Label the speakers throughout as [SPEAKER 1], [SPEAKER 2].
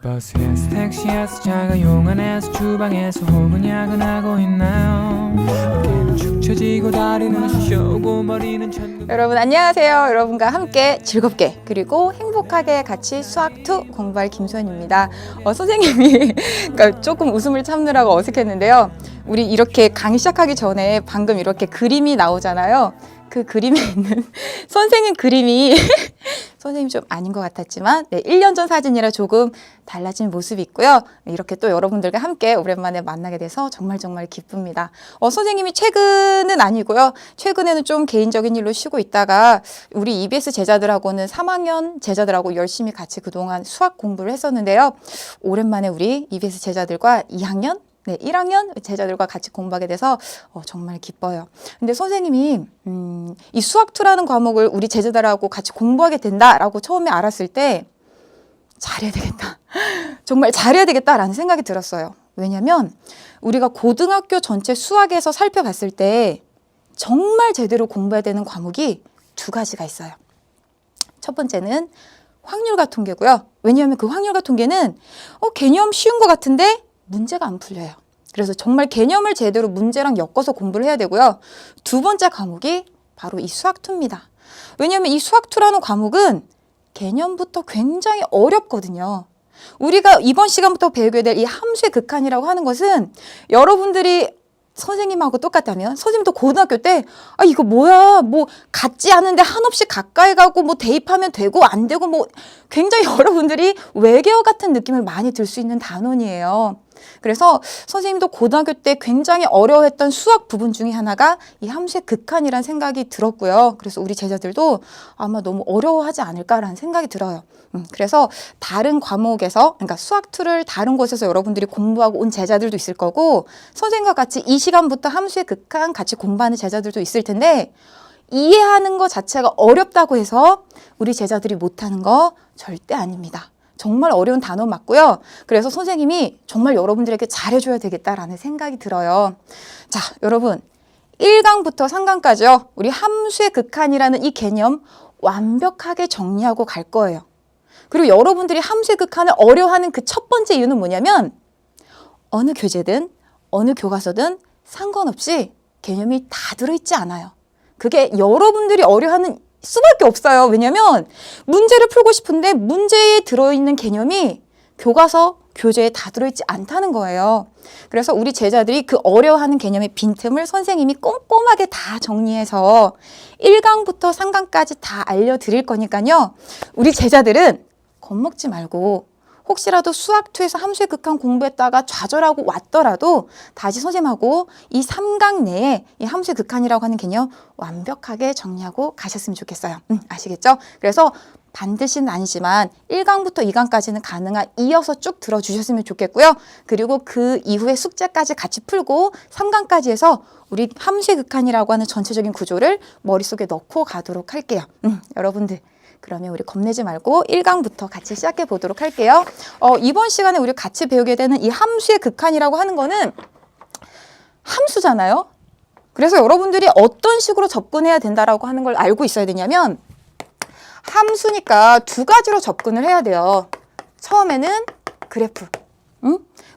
[SPEAKER 1] 버스에서 택시에서 자가용 안에서 주방에서 혹은 야근하고 있나요? 어깨는 축 처지고 다리는 쑤셔오고 머리는 천근.
[SPEAKER 2] 여러분 안녕하세요. 여러분과 함께 즐겁게 그리고 행복하게 같이 수학2 공부할 김소연입니다. 선생님이 그러니까 조금 웃음을 참느라고 어색했는데요. 우리 이렇게 강의 시작하기 전에 방금 이렇게 그림이 나오잖아요. 그 그림에 있는 선생님 그림이 선생님 좀 아닌 것 같았지만 1년 전 사진이라 조금 달라진 모습이 있고요. 이렇게 또 여러분들과 함께 오랜만에 만나게 돼서 정말 기쁩니다. 선생님이 최근은 아니고요. 최근에는 좀 개인적인 일로 쉬고 있다가 우리 EBS 제자들하고는 3학년 제자들하고 열심히 같이 그동안 수학 공부를 했었는데요. 오랜만에 우리 EBS 제자들과 2학년 1학년 제자들과 같이 공부하게 돼서 정말 기뻐요. 근데 선생님이 이 수학2라는 과목을 우리 제자들하고 같이 공부하게 된다라고 처음에 알았을 때 잘해야 되겠다. 정말 잘해야 되겠다라는 생각이 들었어요. 왜냐면 우리가 고등학교 전체 수학에서 살펴봤을 때 정말 제대로 공부해야 되는 과목이 두 가지가 있어요. 첫 번째는 확률과 통계고요. 왜냐하면 그 확률과 통계는 개념 쉬운 것 같은데 문제가 안 풀려요. 그래서 정말 개념을 제대로 문제랑 엮어서 공부를 해야 되고요. 두 번째 과목이 바로 이 수학2입니다. 왜냐하면 이 수학2라는 과목은 개념부터 굉장히 어렵거든요. 우리가 이번 시간부터 배우게 될 이 함수의 극한이라고 하는 것은 여러분들이 선생님하고 똑같다면 선생님도 고등학교 때 이거 뭐야 뭐 같지 않은데 한없이 가까이 가고 뭐 대입하면 되고 안 되고 뭐 굉장히 여러분들이 외계어 같은 느낌을 많이 들 수 있는 단원이에요. 그래서 선생님도 고등학교 때 굉장히 어려워했던 수학 부분 중에 하나가 이 함수의 극한이라는 생각이 들었고요. 그래서 우리 제자들도 아마 너무 어려워하지 않을까라는 생각이 들어요. 그래서 다른 과목에서 그러니까 수학2를 다른 곳에서 여러분들이 공부하고 온 제자들도 있을 거고 선생님과 같이 이 시간부터 함수의 극한 같이 공부하는 제자들도 있을 텐데 이해하는 것 자체가 어렵다고 해서 우리 제자들이 못하는 거 절대 아닙니다. 정말 어려운 단어 맞고요. 그래서 선생님이 정말 여러분들에게 잘해줘야 되겠다라는 생각이 들어요. 자, 여러분 1강부터 3강까지요. 우리 함수의 극한이라는 이 개념 완벽하게 정리하고 갈 거예요. 그리고 여러분들이 함수의 극한을 어려워하는 그 첫 번째 이유는 뭐냐면 어느 교재든 어느 교과서든 상관없이 개념이 다 들어있지 않아요. 그게 여러분들이 어려워하는 수밖에 없어요. 왜냐면 문제를 풀고 싶은데 문제에 들어있는 개념이 교과서, 교재에 다 들어있지 않다는 거예요. 그래서 우리 제자들이 그 어려워하는 개념의 빈틈을 선생님이 꼼꼼하게 다 정리해서 1강부터 3강까지 다 알려드릴 거니까요. 우리 제자들은 겁먹지 말고 혹시라도 수학2에서 함수의 극한 공부했다가 좌절하고 왔더라도 다시 선생님하고 이 3강 내에 이 함수의 극한이라고 하는 개념 완벽하게 정리하고 가셨으면 좋겠어요. 아시겠죠? 그래서 반드시는 아니지만 1강부터 2강까지는 가능한 이어서 쭉 들어주셨으면 좋겠고요. 그리고 그 이후에 숙제까지 같이 풀고 3강까지 해서 우리 함수의 극한이라고 하는 전체적인 구조를 머릿속에 넣고 가도록 할게요. 여러분들 그러면 우리 겁내지 말고 1강부터 같이 시작해 보도록 할게요. 이번 시간에 우리 같이 배우게 되는 이 함수의 극한이라고 하는 거는 함수잖아요. 그래서 여러분들이 어떤 식으로 접근해야 된다라고 하는 걸 알고 있어야 되냐면 함수니까 두 가지로 접근을 해야 돼요. 처음에는 그래프.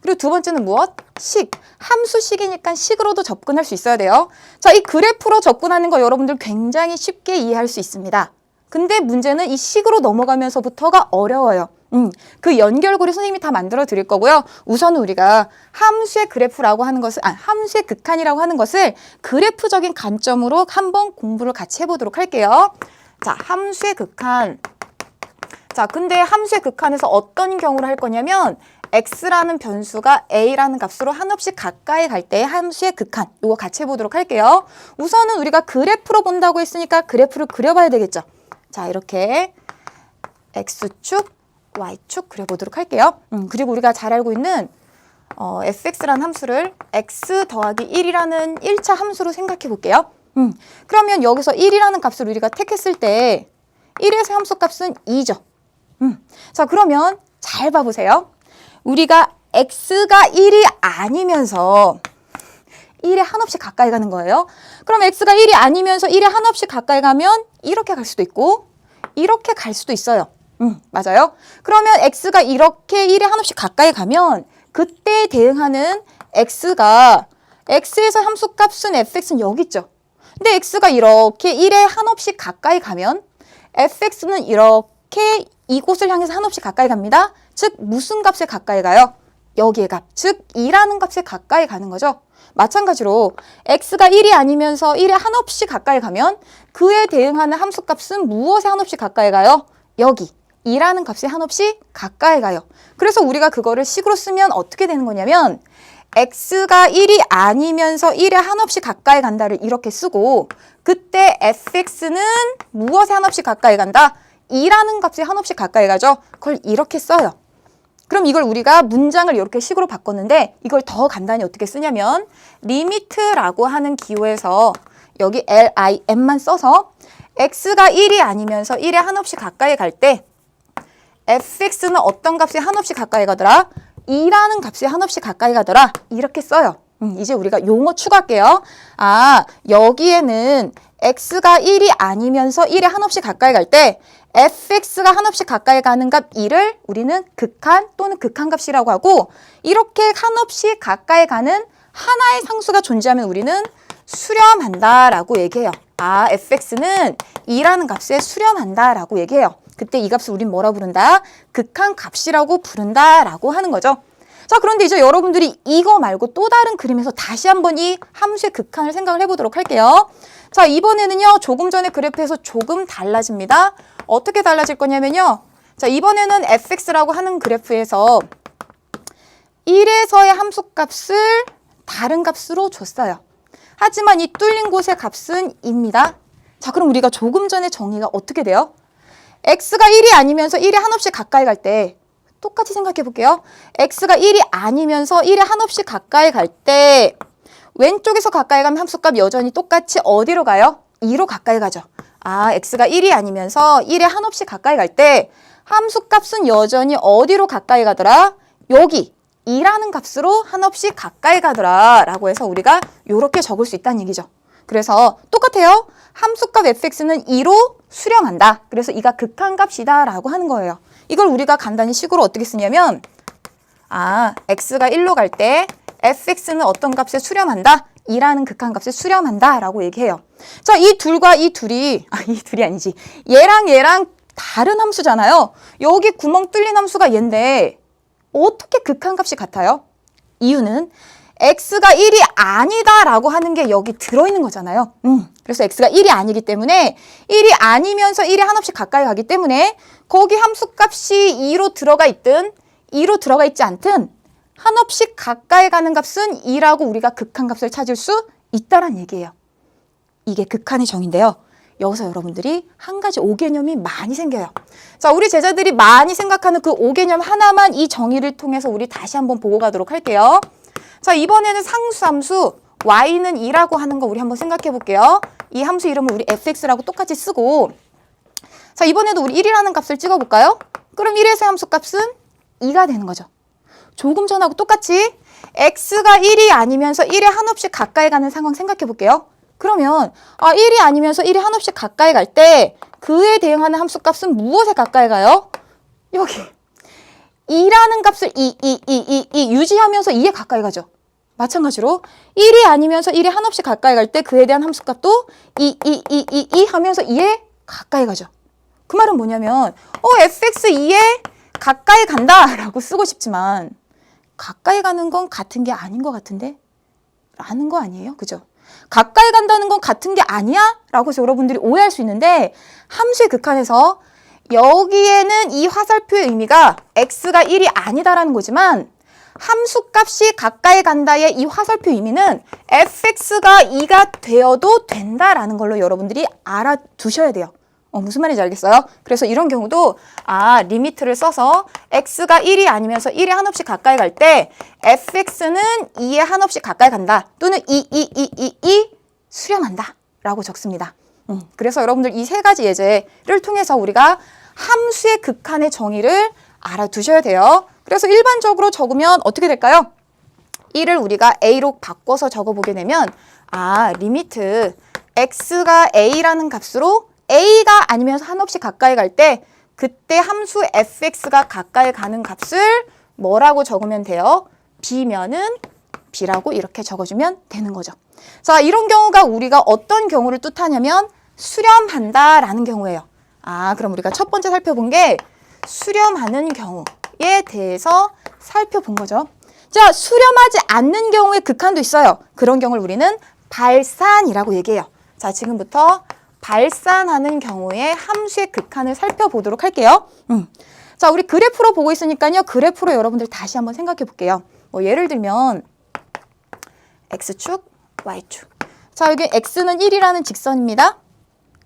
[SPEAKER 2] 그리고 두 번째는 무엇? 식. 함수식이니까 식으로도 접근할 수 있어야 돼요. 자, 이 그래프로 접근하는 거 여러분들 굉장히 쉽게 이해할 수 있습니다. 근데 문제는 이 식으로 넘어가면서부터가 어려워요. 그 연결고리 선생님이 다 만들어 드릴 거고요. 우선 우리가 함수의 그래프라고 하는 것을, 함수의 극한이라고 하는 것을 그래프적인 관점으로 한번 공부를 같이 해보도록 할게요. 자, 함수의 극한. 자, 근데 함수의 극한에서 어떤 경우를 할 거냐면 x라는 변수가 a라는 값으로 한없이 가까이 갈 때의 함수의 극한. 이거 같이 해보도록 할게요. 우선은 우리가 그래프로 본다고 했으니까 그래프를 그려봐야 되겠죠. 자, 이렇게 x축, y축 그려보도록 할게요. 그리고 우리가 잘 알고 있는 fx라는 함수를 x 더하기 1이라는 1차 함수로 생각해 볼게요. 그러면 여기서 1이라는 값을 우리가 택했을 때 1에서 함수값은 2죠. 자, 그러면 잘 봐보세요. 우리가 x가 1이 아니면서 1에 한없이 가까이 가는 거예요. 그럼 x가 1이 아니면서 1에 한없이 가까이 가면 이렇게 갈 수도 있고 이렇게 갈 수도 있어요. 맞아요. 그러면 x가 이렇게 1에 한없이 가까이 가면 그때 대응하는 x에서 함수값은 fx는 여기 있죠. 근데 x가 이렇게 1에 한없이 가까이 가면 fx는 이렇게 이곳을 향해서 한없이 가까이 갑니다. 즉 무슨 값에 가까이 가요? 여기의 값, 즉 2라는 값에 가까이 가는 거죠. 마찬가지로 x가 1이 아니면서 1에 한없이 가까이 가면 그에 대응하는 함수값은 무엇에 한없이 가까이 가요? 여기 2라는 값에 한없이 가까이 가요. 그래서 우리가 그거를 식으로 쓰면 어떻게 되는 거냐면 x가 1이 아니면서 1에 한없이 가까이 간다를 이렇게 쓰고 그때 fx는 무엇에 한없이 가까이 간다? 2라는 값에 한없이 가까이 가죠. 그걸 이렇게 써요. 그럼 이걸 우리가 문장을 이렇게 식으로 바꿨는데 이걸 더 간단히 어떻게 쓰냐면 리미트라고 하는 기호에서 여기 lim만 써서 x가 1이 아니면서 1에 한없이 가까이 갈 때 fx는 어떤 값에 한없이 가까이 가더라? 2라는 값에 한없이 가까이 가더라. 이렇게 써요. 이제 우리가 용어 추가할게요. 여기에는 x가 1이 아니면서 1에 한없이 가까이 갈 때 fx가 한없이 가까이 가는 값 2를 우리는 극한 또는 극한값이라고 하고 이렇게 한없이 가까이 가는 하나의 상수가 존재하면 우리는 수렴한다라고 얘기해요. fx는 2라는 값에 수렴한다라고 얘기해요. 그때 이 값을 우린 뭐라 부른다? 극한값이라고 부른다라고 하는 거죠. 자, 그런데 이제 여러분들이 이거 말고 또 다른 그림에서 다시 한번 이 함수의 극한을 생각을 해보도록 할게요. 자, 이번에는요, 조금 전에 그래프에서 조금 달라집니다. 어떻게 달라질 거냐면요. 자, 이번에는 fx라고 하는 그래프에서 1에서의 함수값을 다른 값으로 줬어요. 하지만 이 뚫린 곳의 값은 2입니다. 자, 그럼 우리가 조금 전에 정의가 어떻게 돼요? x가 1이 아니면서 1에 한없이 가까이 갈 때 똑같이 생각해 볼게요. x가 1이 아니면서 1에 한없이 가까이 갈 때 왼쪽에서 가까이 가면 함수값 여전히 똑같이 어디로 가요? 2로 가까이 가죠. x가 1이 아니면서 1에 한없이 가까이 갈 때 함수값은 여전히 어디로 가까이 가더라? 여기 2라는 값으로 한없이 가까이 가더라 라고 해서 우리가 이렇게 적을 수 있다는 얘기죠. 그래서 똑같아요. 함수값 fx는 2로 수렴한다. 그래서 이가 극한값이다 라고 하는 거예요. 이걸 우리가 간단히 식으로 어떻게 쓰냐면 x가 1로 갈 때 fx는 어떤 값에 수렴한다? 2라는 극한값에 수렴한다 라고 얘기해요. 자, 이 둘과 이 둘이 이 둘이 아니지. 얘랑 다른 함수잖아요. 여기 구멍 뚫린 함수가 얘인데 어떻게 극한값이 같아요? 이유는 x가 1이 아니다 라고 하는 게 여기 들어있는 거잖아요. 그래서 x가 1이 아니기 때문에 1이 아니면서 1에 한없이 가까이 가기 때문에 거기 함수값이 2로 들어가 있든 2로 들어가 있지 않든 한없이 가까이 가는 값은 2라고 우리가 극한값을 찾을 수 있다란 얘기예요. 이게 극한의 정의인데요. 여기서 여러분들이 한 가지 오개념이 많이 생겨요. 자, 우리 제자들이 많이 생각하는 그 오개념 하나만 이 정의를 통해서 우리 다시 한번 보고 가도록 할게요. 자, 이번에는 상수함수 y는 2라고 하는 거 우리 한번 생각해 볼게요. 이 함수 이름을 우리 fx라고 똑같이 쓰고 자, 이번에도 우리 1이라는 값을 찍어 볼까요? 그럼 1에서의 함수 값은 2가 되는 거죠. 조금 전하고 똑같이 x가 1이 아니면서 1에 한없이 가까이 가는 상황 생각해 볼게요. 그러면 1이 아니면서 1에 한없이 가까이 갈 때 그에 대응하는 함수 값은 무엇에 가까이 가요? 여기 2라는 값을 유지하면서 2에 가까이 가죠. 마찬가지로 1이 아니면서 1에 한없이 가까이 갈 때 그에 대한 함수값도 2 하면서 2에 가까이 가죠. 그 말은 뭐냐면 fx 2에 가까이 간다 라고 쓰고 싶지만 가까이 가는 건 같은 게 아닌 것 같은데? 라는 거 아니에요? 그죠? 가까이 간다는 건 같은 게 아니야? 라고 해서 여러분들이 오해할 수 있는데 함수의 극한에서 여기에는 이 화살표의 의미가 x가 1이 아니다라는 거지만 함수값이 가까이 간다의 이 화살표 의미는 fx가 2가 되어도 된다라는 걸로 여러분들이 알아두셔야 돼요. 무슨 말인지 알겠어요? 그래서 이런 경우도 리미트를 써서 x가 1이 아니면서 1에 한없이 가까이 갈 때 fx는 2에 한없이 가까이 간다. 또는 2 수렴한다 라고 적습니다. 그래서 여러분들 이 세 가지 예제를 통해서 우리가 함수의 극한의 정의를 알아두셔야 돼요. 그래서 일반적으로 적으면 어떻게 될까요? 1을 우리가 a로 바꿔서 적어보게 되면 리미트 x가 a라는 값으로 a가 아니면서 한없이 가까이 갈 때 그때 함수 fx가 가까이 가는 값을 뭐라고 적으면 돼요? b면은 b라고 이렇게 적어주면 되는 거죠. 자, 이런 경우가 우리가 어떤 경우를 뜻하냐면 수렴한다라는 경우예요. 아, 그럼 우리가 첫 번째 살펴본 게 수렴하는 경우에 대해서 살펴본 거죠. 자, 수렴하지 않는 경우의 극한도 있어요. 그런 경우를 우리는 발산이라고 얘기해요. 자, 지금부터 발산하는 경우의 함수의 극한을 살펴보도록 할게요. 자, 우리 그래프로 보고 있으니까요. 그래프로 여러분들 다시 한번 생각해 볼게요. 뭐 예를 들면 X축, Y축. 자, 여기 X는 1이라는 직선입니다.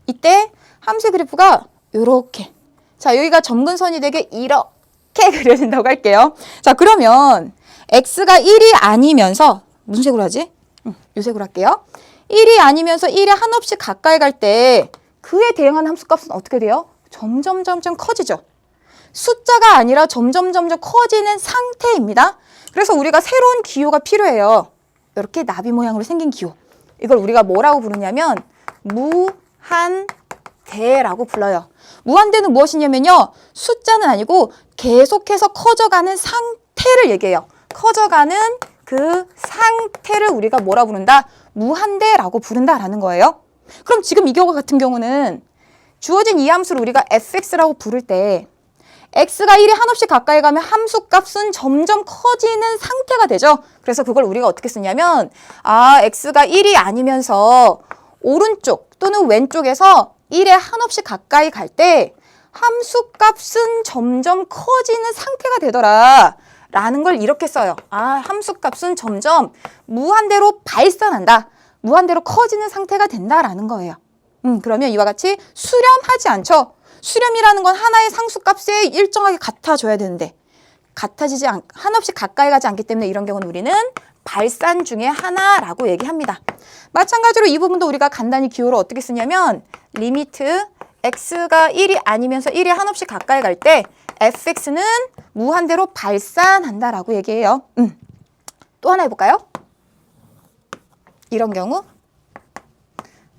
[SPEAKER 2] 이때 함수의 그래프가 요렇게. 자, 여기가 점근선이 되게 이렇게 그려진다고 할게요. 자, 그러면 X가 1이 아니면서 무슨 색으로 하지? 요 색으로 할게요. 1이 아니면서 1에 한없이 가까이 갈 때 그에 대응하는 함수값은 어떻게 돼요? 점점 커지죠. 숫자가 아니라 점점 커지는 상태입니다. 그래서 우리가 새로운 기호가 필요해요. 이렇게 나비 모양으로 생긴 기호. 이걸 우리가 뭐라고 부르냐면 무한대라고 불러요. 무한대는 무엇이냐면요. 숫자는 아니고 계속해서 커져가는 상태를 얘기해요. 커져가는 그 상태를 우리가 뭐라 부른다? 무한대라고 부른다라는 거예요. 그럼 지금 이 경우 같은 경우는 주어진 이 함수를 우리가 fx라고 부를 때 x가 1에 한없이 가까이 가면 함수값은 점점 커지는 상태가 되죠. 그래서 그걸 우리가 어떻게 쓰냐면 x가 1이 아니면서 오른쪽 또는 왼쪽에서 1에 한없이 가까이 갈 때 함수값은 점점 커지는 상태가 되더라 라는 걸 이렇게 써요. 함수값은 점점 무한대로 발산한다. 무한대로 커지는 상태가 된다라는 거예요. 그러면 이와 같이 수렴하지 않죠. 수렴이라는 건 하나의 상수값에 일정하게 같아져야 되는데 한없이 가까이 가지 않기 때문에 이런 경우는 우리는 발산 중에 하나라고 얘기합니다. 마찬가지로 이 부분도 우리가 간단히 기호를 어떻게 쓰냐면 리미트 x가 1이 아니면서 1에 한없이 가까이 갈 때 fx는 무한대로 발산한다라고 얘기해요. 또 하나 해볼까요? 이런 경우.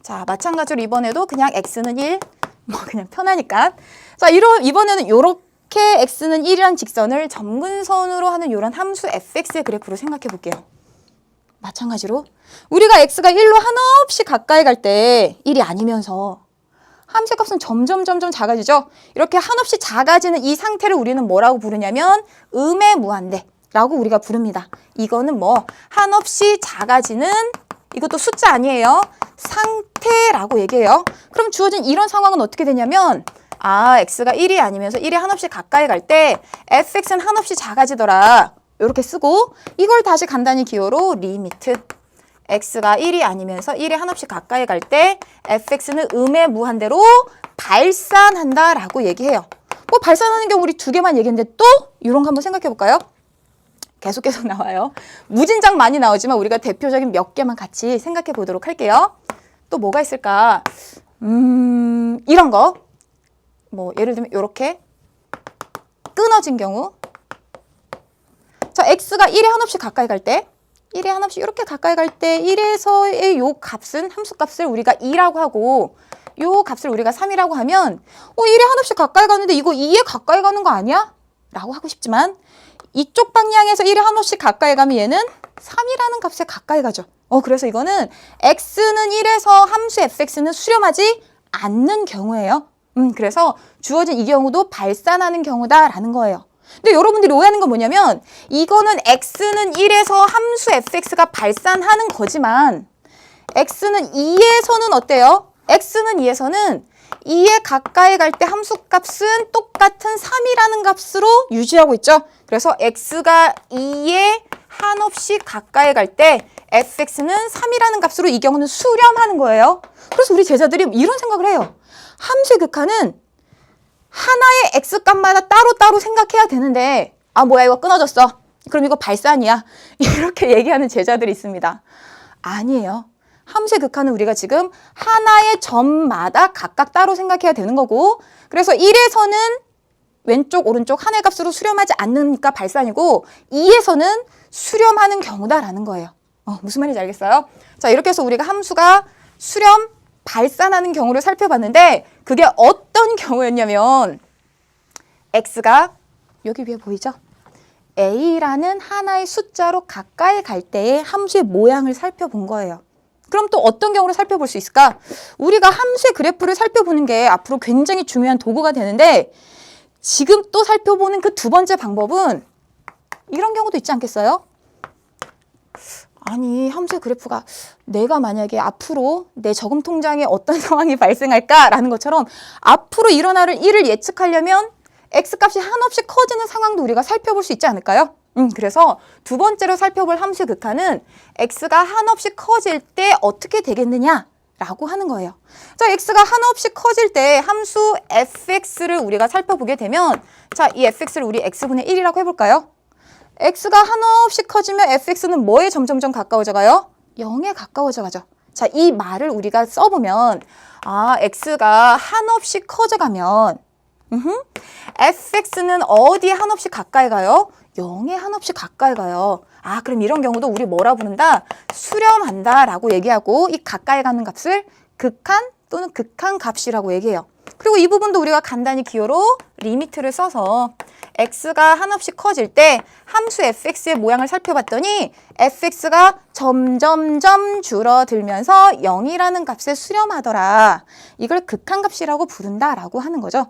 [SPEAKER 2] 자, 마찬가지로 이번에도 그냥 x는 1, 뭐 그냥 편하니까. 자, 이번에는 이렇게 x는 1이란 직선을 점근선으로 하는 이런 함수 fx의 그래프로 생각해 볼게요. 마찬가지로 우리가 x가 1로 한없이 가까이 갈 때 1이 아니면서 함수의 값은 점점 작아지죠. 이렇게 한없이 작아지는 이 상태를 우리는 뭐라고 부르냐면 음의 무한대라고 우리가 부릅니다. 이거는 뭐 한없이 작아지는 이것도 숫자 아니에요. 상태라고 얘기해요. 그럼 주어진 이런 상황은 어떻게 되냐면 x가 1이 아니면서 1에 한없이 가까이 갈 때 fx는 한없이 작아지더라. 이렇게 쓰고 이걸 다시 간단히 기호로 리미트 x가 1이 아니면서 1에 한없이 가까이 갈 때 fx는 음의 무한대로 발산한다라고 얘기해요. 뭐 발산하는 경우 우리 두 개만 얘기했는데 또 이런 거 한번 생각해 볼까요? 계속 나와요. 무진장 많이 나오지만 우리가 대표적인 몇 개만 같이 생각해 보도록 할게요. 또 뭐가 있을까? 이런 거. 뭐 예를 들면 이렇게 끊어진 경우. 자, x가 1에 한없이 가까이 갈 때 1에 한없이 이렇게 가까이 갈 때 1에서의 요 값은 함수값을 우리가 2라고 하고 요 값을 우리가 3이라고 하면 1에 한없이 가까이 가는데 이거 2에 가까이 가는 거 아니야? 라고 하고 싶지만 이쪽 방향에서 1에 한없이 가까이 가면 얘는 3이라는 값에 가까이 가죠. 그래서 이거는 x는 1에서 함수 fx는 수렴하지 않는 경우예요. 그래서 주어진 이 경우도 발산하는 경우다라는 거예요. 근데 여러분들이 오해하는 건 뭐냐면 이거는 x는 1에서 함수 fx가 발산하는 거지만 x는 2에서는 어때요? x는 2에서는 2에 가까이 갈 때 함수값은 똑같은 3이라는 값으로 유지하고 있죠. 그래서 x가 2에 한없이 가까이 갈 때 fx는 3이라는 값으로 이 경우는 수렴하는 거예요. 그래서 우리 제자들이 이런 생각을 해요. 함수의 극한은 하나의 x값마다 따로따로 생각해야 되는데 뭐야 이거 끊어졌어. 그럼 이거 발산이야. 이렇게 얘기하는 제자들이 있습니다. 아니에요. 함수의 극한은 우리가 지금 하나의 점마다 각각 따로 생각해야 되는 거고 그래서 1에서는 왼쪽 오른쪽 하나의 값으로 수렴하지 않으니까 발산이고 2에서는 수렴하는 경우다라는 거예요. 무슨 말인지 알겠어요? 자, 이렇게 해서 우리가 함수가 수렴, 발산하는 경우를 살펴봤는데 그게 어떤 경우였냐면 x가 여기 위에 보이죠? a라는 하나의 숫자로 가까이 갈 때의 함수의 모양을 살펴본 거예요. 그럼 또 어떤 경우를 살펴볼 수 있을까? 우리가 함수의 그래프를 살펴보는 게 앞으로 굉장히 중요한 도구가 되는데 지금 또 살펴보는 그 두 번째 방법은 이런 경우도 있지 않겠어요? 아니, 함수의 그래프가 내가 만약에 앞으로 내 저금 통장에 어떤 상황이 발생할까라는 것처럼 앞으로 일어날 일을 예측하려면 x값이 한없이 커지는 상황도 우리가 살펴볼 수 있지 않을까요? 그래서 두 번째로 살펴볼 함수의 극한은 x가 한없이 커질 때 어떻게 되겠느냐라고 하는 거예요. 자, x가 한없이 커질 때 함수 fx를 우리가 살펴보게 되면 자, 이 fx를 우리 x분의 1이라고 해볼까요? x가 한없이 커지면 fx는 뭐에 점점점 가까워져 가요? 0에 가까워져 가죠. 자, 이 말을 우리가 써보면 아, x가 한없이 커져가면 fx는 어디에 한없이 가까이 가요? 0에 한없이 가까이 가요. 아, 그럼 이런 경우도 우리 뭐라 부른다? 수렴한다 라고 얘기하고 이 가까이 가는 값을 극한 또는 극한 값이라고 얘기해요. 그리고 이 부분도 우리가 간단히 기호로 리미트를 써서 x가 한없이 커질 때 함수 fx의 모양을 살펴봤더니 fx가 점점점 줄어들면서 0이라는 값에 수렴하더라. 이걸 극한값이라고 부른다라고 하는 거죠.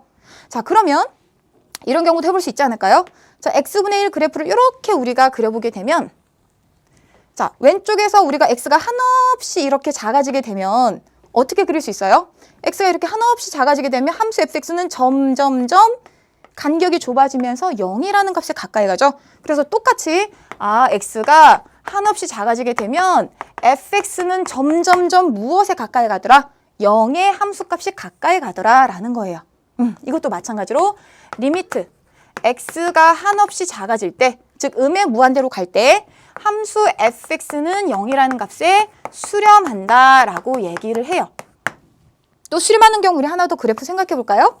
[SPEAKER 2] 자, 그러면 이런 경우도 해볼 수 있지 않을까요? 자, x분의 1 그래프를 이렇게 우리가 그려보게 되면 자, 왼쪽에서 우리가 x가 한없이 이렇게 작아지게 되면 어떻게 그릴 수 있어요? x가 이렇게 한없이 작아지게 되면 함수 fx는 점점점 간격이 좁아지면서 0이라는 값에 가까이 가죠. 그래서 똑같이 아, x가 한없이 작아지게 되면 fx는 점점점 무엇에 가까이 가더라? 0의 함수값이 가까이 가더라 라는 거예요. 이것도 마찬가지로 리미트 x가 한없이 작아질 때, 즉 음의 무한대로 갈 때 함수 fx는 0이라는 값에 수렴한다 라고 얘기를 해요. 또 수렴하는 경우 우리 하나 더 그래프 생각해 볼까요?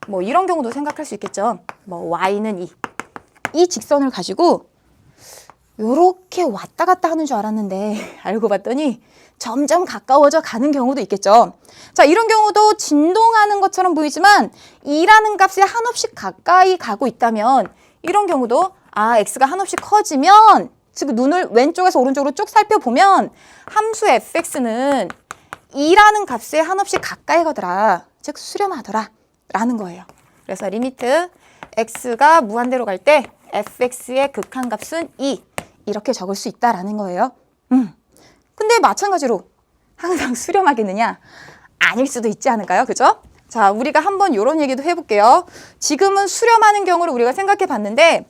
[SPEAKER 2] 뭐 이런 경우도 생각할 수 있겠죠. 뭐 y는 2. 이 직선을 가지고 요렇게 왔다 갔다 하는 줄 알았는데 알고 봤더니 점점 가까워져 가는 경우도 있겠죠. 자, 이런 경우도 진동하는 것처럼 보이지만 2라는 값에 한없이 가까이 가고 있다면 이런 경우도 아, x가 한없이 커지면 즉 눈을 왼쪽에서 오른쪽으로 쭉 살펴보면 함수 fx는 2라는 값에 한없이 가까이 가더라. 즉 수렴하더라 라는 거예요. 그래서 리미트 x가 무한대로 갈 때 fx의 극한값은 2 이렇게 적을 수 있다라는 거예요. 근데 마찬가지로 항상 수렴하겠느냐? 아닐 수도 있지 않을까요? 그죠? 자, 우리가 한번 이런 얘기도 해볼게요. 지금은 수렴하는 경우를 우리가 생각해 봤는데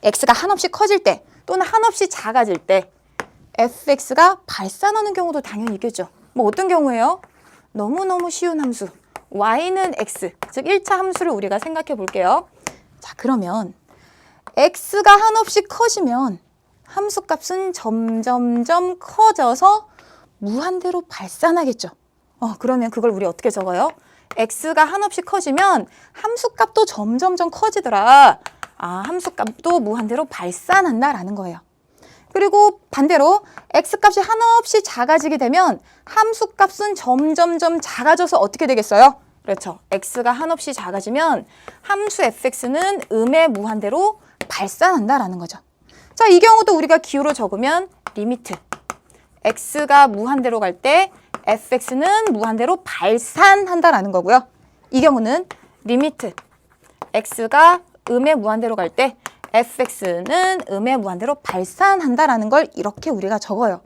[SPEAKER 2] x가 한없이 커질 때 또는 한없이 작아질 때 fx가 발산하는 경우도 당연히 있겠죠. 뭐 어떤 경우예요? 너무너무 쉬운 함수 y는 x, 즉 1차 함수를 우리가 생각해 볼게요. 자, 그러면 x가 한없이 커지면 함수값은 점점점 커져서 무한대로 발산하겠죠. 그러면 그걸 우리 어떻게 적어요? x가 한없이 커지면 함수값도 점점점 커지더라. 아, 함수값도 무한대로 발산한다라는 거예요. 그리고 반대로 x값이 한없이 작아지게 되면 함수값은 점점점 작아져서 어떻게 되겠어요? 그렇죠. x가 한없이 작아지면 함수 fx는 음의 무한대로 발산한다라는 거죠. 자, 이 경우도 우리가 기호로 적으면 리미트 x가 무한대로 갈 때 fx는 무한대로 발산한다라는 거고요. 이 경우는 리미트 x가 음의 무한대로 갈 때 fx는 음의 무한대로 발산한다라는 걸 이렇게 우리가 적어요.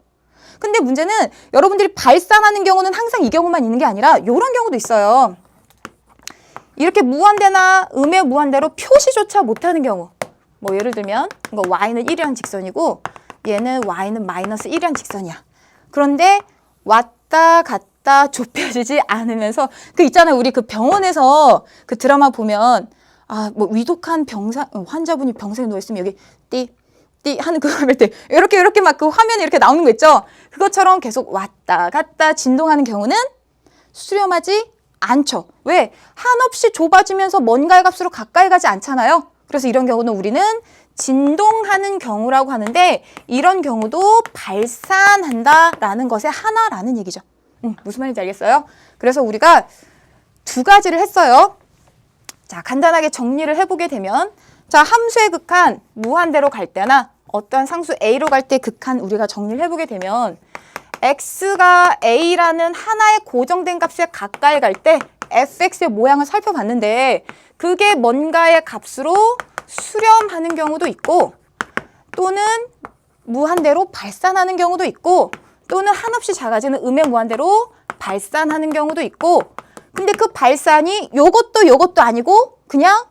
[SPEAKER 2] 근데 문제는 여러분들이 발산하는 경우는 항상 이 경우만 있는 게 아니라 이런 경우도 있어요. 이렇게 무한대나 음의 무한대로 표시조차 못하는 경우. 뭐 예를 들면 이거 y는 1이란 직선이고 얘는 y는 마이너스 1이란 직선이야. 그런데 왔다 갔다 좁혀지지 않으면서 그 있잖아요. 우리 그 병원에서 그 드라마 보면 아, 뭐 위독한 환자분이 병상에 누워 있으면 여기 띠 하는 그거 할 때 이렇게 막 그 화면에 이렇게 나오는 거 있죠. 그것처럼 계속 왔다 갔다 진동하는 경우는 수렴하지 않죠. 왜? 한없이 좁아지면서 뭔가의 값으로 가까이 가지 않잖아요. 그래서 이런 경우는 우리는 진동하는 경우라고 하는데 이런 경우도 발산한다라는 것의 하나라는 얘기죠. 무슨 말인지 알겠어요? 그래서 우리가 두 가지를 했어요. 자, 간단하게 정리를 해보게 되면 자, 함수의 극한 무한대로 갈 때나 어떠한 상수 A로 갈 때 극한 우리가 정리를 해보게 되면 x가 a라는 하나의 고정된 값에 가까이 갈 때 fx의 모양을 살펴봤는데 그게 뭔가의 값으로 수렴하는 경우도 있고 또는 무한대로 발산하는 경우도 있고 또는 한없이 작아지는 음의 무한대로 발산하는 경우도 있고 근데 그 발산이 요것도 아니고 그냥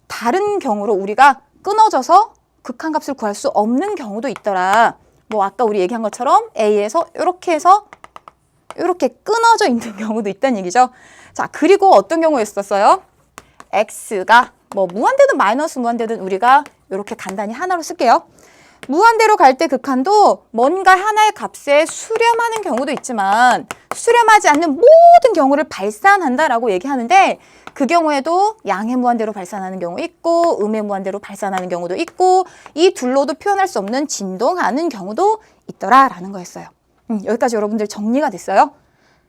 [SPEAKER 2] 다른 경우로 우리가 끊어져서 극한값을 구할 수 없는 경우도 있더라. 뭐 아까 우리 얘기한 것처럼 A에서 이렇게 해서 이렇게 끊어져 있는 경우도 있다는 얘기죠. 자, 그리고 어떤 경우였었어요? X가 뭐 무한대든 마이너스 무한대든 우리가 이렇게 간단히 하나로 쓸게요. 무한대로 갈 때 극한도 뭔가 하나의 값에 수렴하는 경우도 있지만 수렴하지 않는 모든 경우를 발산한다라고 얘기하는데 그 경우에도 양의 무한대로 발산하는 경우 있고 음의 무한대로 발산하는 경우도 있고 이 둘로도 표현할 수 없는 진동하는 경우도 있더라라는 거였어요. 여기까지 여러분들 정리가 됐어요.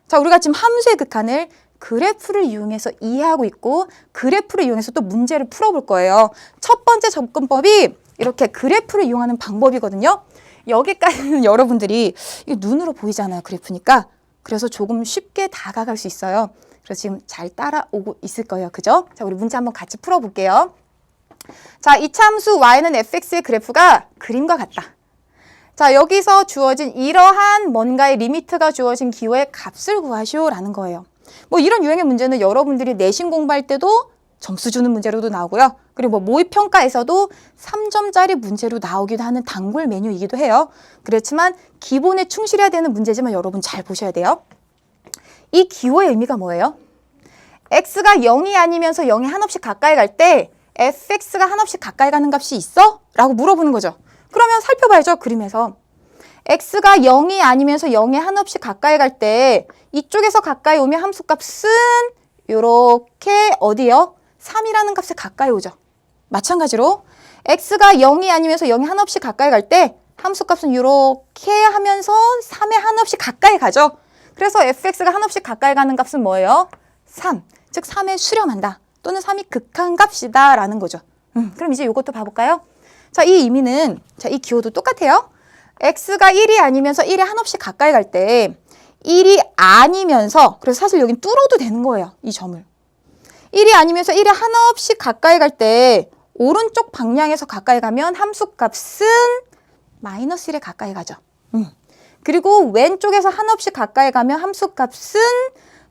[SPEAKER 2] 자, 우리가 지금 함수의 극한을 그래프를 이용해서 이해하고 있고 그래프를 이용해서 또 문제를 풀어볼 거예요. 첫 번째 접근법이 이렇게 그래프를 이용하는 방법이거든요. 여기까지는 여러분들이 눈으로 보이잖아요. 그래프니까. 그래서 조금 쉽게 다가갈 수 있어요. 그래서 지금 잘 따라오고 있을 거예요. 그죠? 자, 우리 문제 한번 같이 풀어볼게요. 자, 이차함수 y는 fx의 그래프가 그림과 같다. 자, 여기서 주어진 이러한 뭔가의 리미트가 주어진 기호의 값을 구하시오라는 거예요. 뭐 이런 유형의 문제는 여러분들이 내신 공부할 때도 점수 주는 문제로도 나오고요. 그리고 뭐 모의평가에서도 3점짜리 문제로 나오기도 하는 단골 메뉴이기도 해요. 그렇지만 기본에 충실해야 되는 문제지만 여러분 잘 보셔야 돼요. 이 기호의 의미가 뭐예요? x가 0이 아니면서 0에 한없이 가까이 갈 때 fx가 한없이 가까이 가는 값이 있어? 라고 물어보는 거죠. 그러면 살펴봐야죠. 그림에서. x가 0이 아니면서 0에 한없이 가까이 갈 때 이쪽에서 가까이 오면 함수값은 요렇게 어디요? 3이라는 값에 가까이 오죠. 마찬가지로 x가 0이 아니면서 0에 한없이 가까이 갈 때 함수값은 이렇게 하면서 3에 한없이 가까이 가죠. 그래서 fx가 한없이 가까이 가는 값은 뭐예요? 3. 즉 3에 수렴한다. 또는 3이 극한값이다 라는 거죠. 그럼 이제 이것도 봐볼까요? 자, 이 의미는 자, 이 기호도 똑같아요. x가 1이 아니면서 1에 한없이 가까이 갈 때 1이 아니면서 그래서 사실 여긴 뚫어도 되는 거예요. 이 점을. 1이 아니면서 1에 한없이 가까이 갈 때 오른쪽 방향에서 가까이 가면 함수값은 마이너스 1에 가까이 가죠. 그리고 왼쪽에서 한없이 가까이 가면 함수값은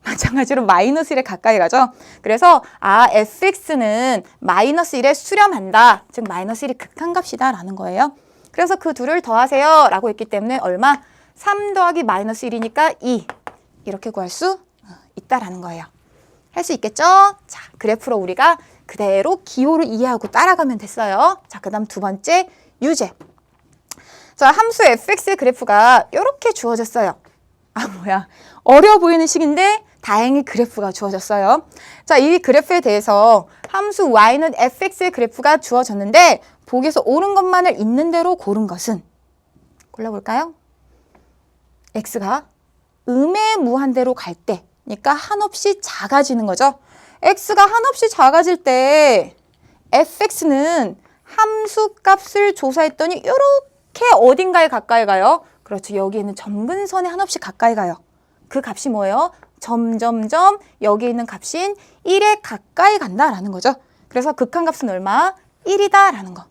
[SPEAKER 2] 마찬가지로 마이너스 1에 가까이 가죠. 그래서 fx는 마이너스 1에 수렴한다. 즉 마이너스 1이 극한값이다 라는 거예요. 그래서 그 둘을 더하세요 라고 했기 때문에 얼마? 3 더하기 마이너스 1이니까 2 이렇게 구할 수 있다라는 거예요. 할 수 있겠죠? 자, 그래프로 우리가 그대로 기호를 이해하고 따라가면 됐어요. 자, 그 다음 두 번째 유제. 자, 함수 fx의 그래프가 이렇게 주어졌어요. 뭐야. 어려워 보이는 식인데 다행히 그래프가 주어졌어요. 자, 이 그래프에 대해서 함수 y는 fx의 그래프가 주어졌는데 보기에서 옳은 것만을 있는 대로 고른 것은 골라볼까요? x가 음의 무한대로 갈 때 그러니까 한없이 작아지는 거죠. x가 한없이 작아질 때 fx는 함수값을 조사했더니 이렇게 어딘가에 가까이 가요. 그렇죠. 여기 있는 점근선에 한없이 가까이 가요. 그 값이 뭐예요? 점점점 여기 있는 값인 1에 가까이 간다라는 거죠. 그래서 극한값은 얼마? 1이다라는 거.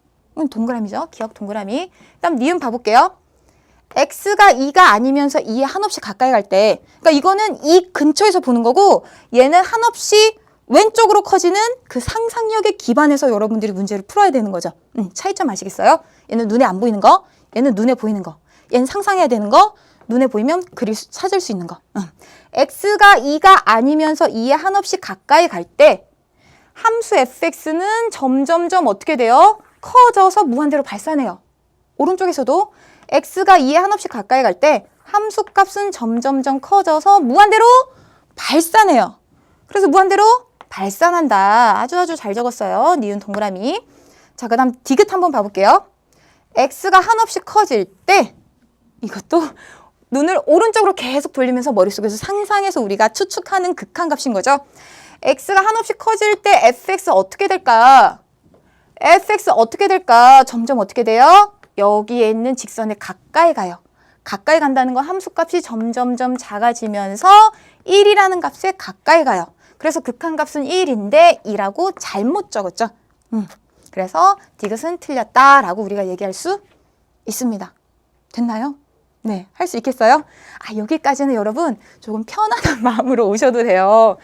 [SPEAKER 2] 동그라미죠. 기억 동그라미. 그다음 니은 봐볼게요. x가 2가 아니면서 2에 한없이 가까이 갈 때 그러니까 이거는 이 근처에서 보는 거고 얘는 한없이 왼쪽으로 커지는 그 상상력에 기반해서 여러분들이 문제를 풀어야 되는 거죠. 차이점 아시겠어요? 얘는 눈에 안 보이는 거, 얘는 눈에 보이는 거. 얘는 상상해야 되는 거, 눈에 보이면 찾을 수 있는 거. x가 2가 아니면서 2에 한없이 가까이 갈 때 함수 fx는 점점점 어떻게 돼요? 커져서 무한대로 발산해요. 오른쪽에서도 x가 2에 한없이 가까이 갈 때 함수값은 점점점 커져서 무한대로 발산해요. 그래서 무한대로 발산한다. 아주 잘 적었어요. 니은 동그라미. 자, 그 다음 디귿 한번 봐볼게요. x가 한없이 커질 때 이것도 눈을 오른쪽으로 계속 돌리면서 머릿속에서 상상해서 우리가 추측하는 극한값인 거죠. x가 한없이 커질 때 fx 어떻게 될까? fx 어떻게 될까? 점점 어떻게 돼요? 여기에 있는 직선에 가까이 가요. 가까이 간다는 건 함수값이 점점점 작아지면서 1이라는 값에 가까이 가요. 그래서 극한값은 1인데 2라고 잘못 적었죠. 그래서 디귿은 틀렸다라고 우리가 얘기할 수 있습니다. 됐나요? 네, 할 수 있겠어요? 여기까지는 여러분 조금 편안한 마음으로 오셔도 돼요.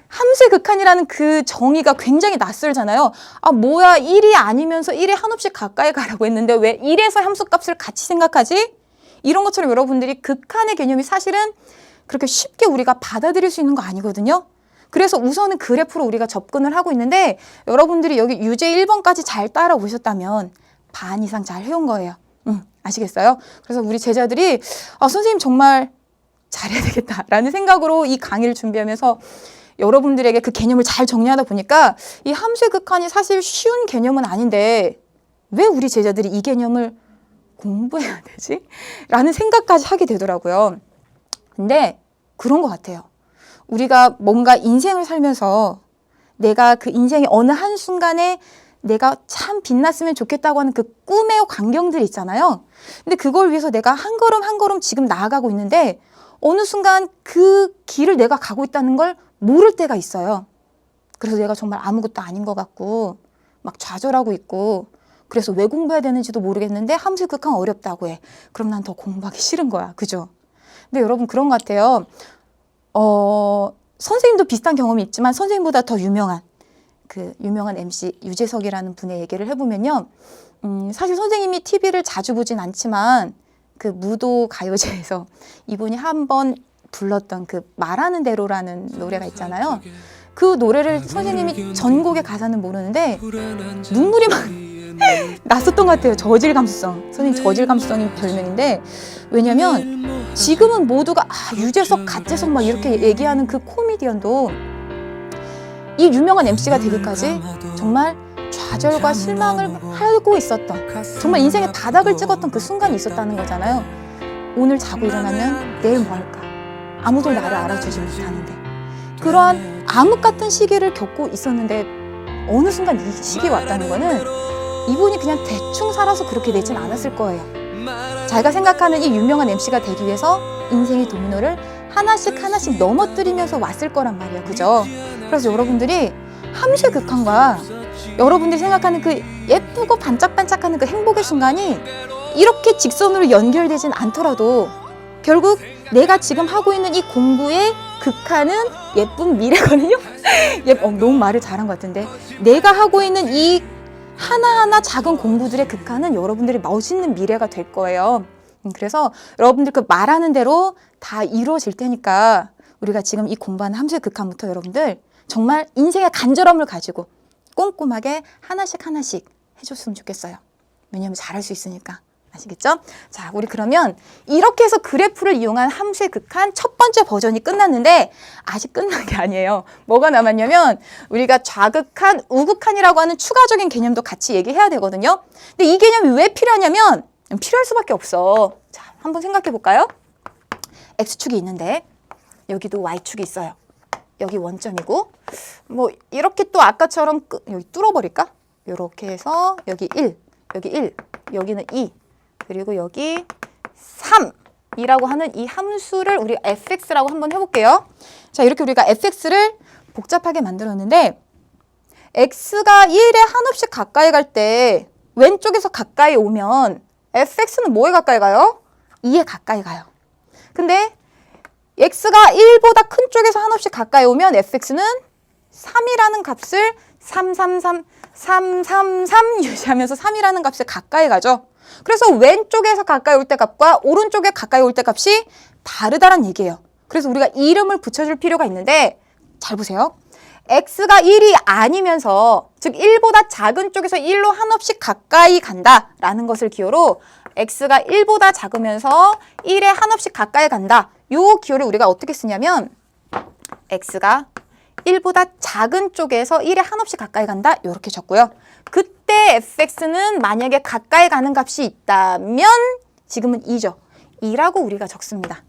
[SPEAKER 2] 함수의 극한이라는 그 정의가 굉장히 낯설잖아요. 뭐야, 1이 아니면서 1에 한없이 가까이 가라고 했는데 왜 1에서 함수값을 같이 생각하지? 이런 것처럼 여러분들이 극한의 개념이 사실은 그렇게 쉽게 우리가 받아들일 수 있는 거 아니거든요. 그래서 우선은 그래프로 우리가 접근을 하고 있는데 여러분들이 여기 유제 1번까지 잘 따라오셨다면 반 이상 잘 해온 거예요. 아시겠어요? 그래서 우리 제자들이 선생님 정말 잘해야 되겠다라는 생각으로 이 강의를 준비하면서 여러분들에게 그 개념을 잘 정리하다 보니까 이 함수의 극한이 사실 쉬운 개념은 아닌데 왜 우리 제자들이 이 개념을 공부해야 되지? 라는 생각까지 하게 되더라고요. 근데 그런 것 같아요. 우리가 뭔가 인생을 살면서 내가 그 인생의 어느 한순간에 내가 참 빛났으면 좋겠다고 하는 그 꿈의 광경들이 있잖아요. 근데 그걸 위해서 내가 한 걸음 한 걸음 지금 나아가고 있는데 어느 순간 그 길을 내가 가고 있다는 걸 모를 때가 있어요. 그래서 내가 정말 아무것도 아닌 것 같고 막 좌절하고 있고 그래서 왜 공부해야 되는지도 모르겠는데 함수의 극한 어렵다고 해. 그럼 난 더 공부하기 싫은 거야. 그죠? 근데 여러분 그런 것 같아요. 선생님도 비슷한 경험이 있지만 선생님보다 더 유명한 MC 유재석이라는 분의 얘기를 해보면요. 사실 선생님이 TV를 자주 보진 않지만 그 무도 가요제에서 이분이 한번 불렀던 그 말하는 대로라는 노래가 있잖아요. 그 노래를 선생님이 전곡의 가사는 모르는데 눈물이 막 났었던 것 같아요. 저질 감수성. 선생님 저질 감수성이 별명인데 왜냐면 지금은 모두가 유재석, 가재석 막 이렇게 얘기하는 그 코미디언도 이 유명한 MC가 되기까지 정말 좌절과 실망을 하고 있었던 정말 인생의 바닥을 찍었던 그 순간이 있었다는 거잖아요. 오늘 자고 일어나면 내일 뭐 할까? 아무도 나를 알아주지 못하는데 그러한 암흑 같은 시기를 겪고 있었는데 어느 순간 이 시기가 왔다는 거는 이분이 그냥 대충 살아서 그렇게 되진 않았을 거예요. 자기가 생각하는 이 유명한 MC가 되기 위해서 인생의 도미노를 하나씩 하나씩 넘어뜨리면서 왔을 거란 말이에요. 그죠? 그래서 여러분들이 함수의 극한과 여러분들이 생각하는 그 예쁘고 반짝반짝하는 그 행복의 순간이 이렇게 직선으로 연결되진 않더라도 결국 내가 지금 하고 있는 이 공부의 극한은 예쁜 미래거든요. 너무 말을 잘한 것 같은데 내가 하고 있는 이 하나하나 작은 공부들의 극한은 여러분들이 멋있는 미래가 될 거예요. 그래서 여러분들 그 말하는 대로 다 이루어질 테니까 우리가 지금 이 공부하는 함수의 극한부터 여러분들 정말 인생의 간절함을 가지고 꼼꼼하게 하나씩 하나씩 해줬으면 좋겠어요. 왜냐하면 잘할 수 있으니까. 아시겠죠? 자, 우리 그러면 이렇게 해서 그래프를 이용한 함수의 극한 첫 번째 버전이 끝났는데 아직 끝난 게 아니에요. 뭐가 남았냐면 우리가 좌극한, 우극한이라고 하는 추가적인 개념도 같이 얘기해야 되거든요. 근데 이 개념이 왜 필요하냐면 필요할 수밖에 없어. 자, 한번 생각해 볼까요? X축이 있는데 여기도 Y축이 있어요. 여기 원점이고 뭐 이렇게 또 아까처럼 여기 뚫어버릴까? 이렇게 해서 여기 1, 여기 1, 여기는 2 그리고 여기 3이라고 하는 이 함수를 우리 fx라고 한번 해볼게요. 자, 이렇게 우리가 fx를 복잡하게 만들었는데 x가 1에 한없이 가까이 갈 때 왼쪽에서 가까이 오면 fx는 뭐에 가까이 가요? 2에 가까이 가요. 근데 x가 1보다 큰 쪽에서 한없이 가까이 오면 fx는 3이라는 값을 333 유지하면서 3이라는 값에 가까이 가죠. 그래서 왼쪽에서 가까이 올 때 값과 오른쪽에 가까이 올 때 값이 다르다는 얘기예요. 그래서 우리가 이름을 붙여줄 필요가 있는데 잘 보세요. x가 1이 아니면서 즉 1보다 작은 쪽에서 1로 한없이 가까이 간다라는 것을 기호로 x가 1보다 작으면서 1에 한없이 가까이 간다. 요 기호를 우리가 어떻게 쓰냐면 x가 1보다 작은 쪽에서 1에 한없이 가까이 간다. 이렇게 적고요. 그때 fx는 만약에 가까이 가는 값이 있다면 지금은 2죠. 2라고 우리가 적습니다.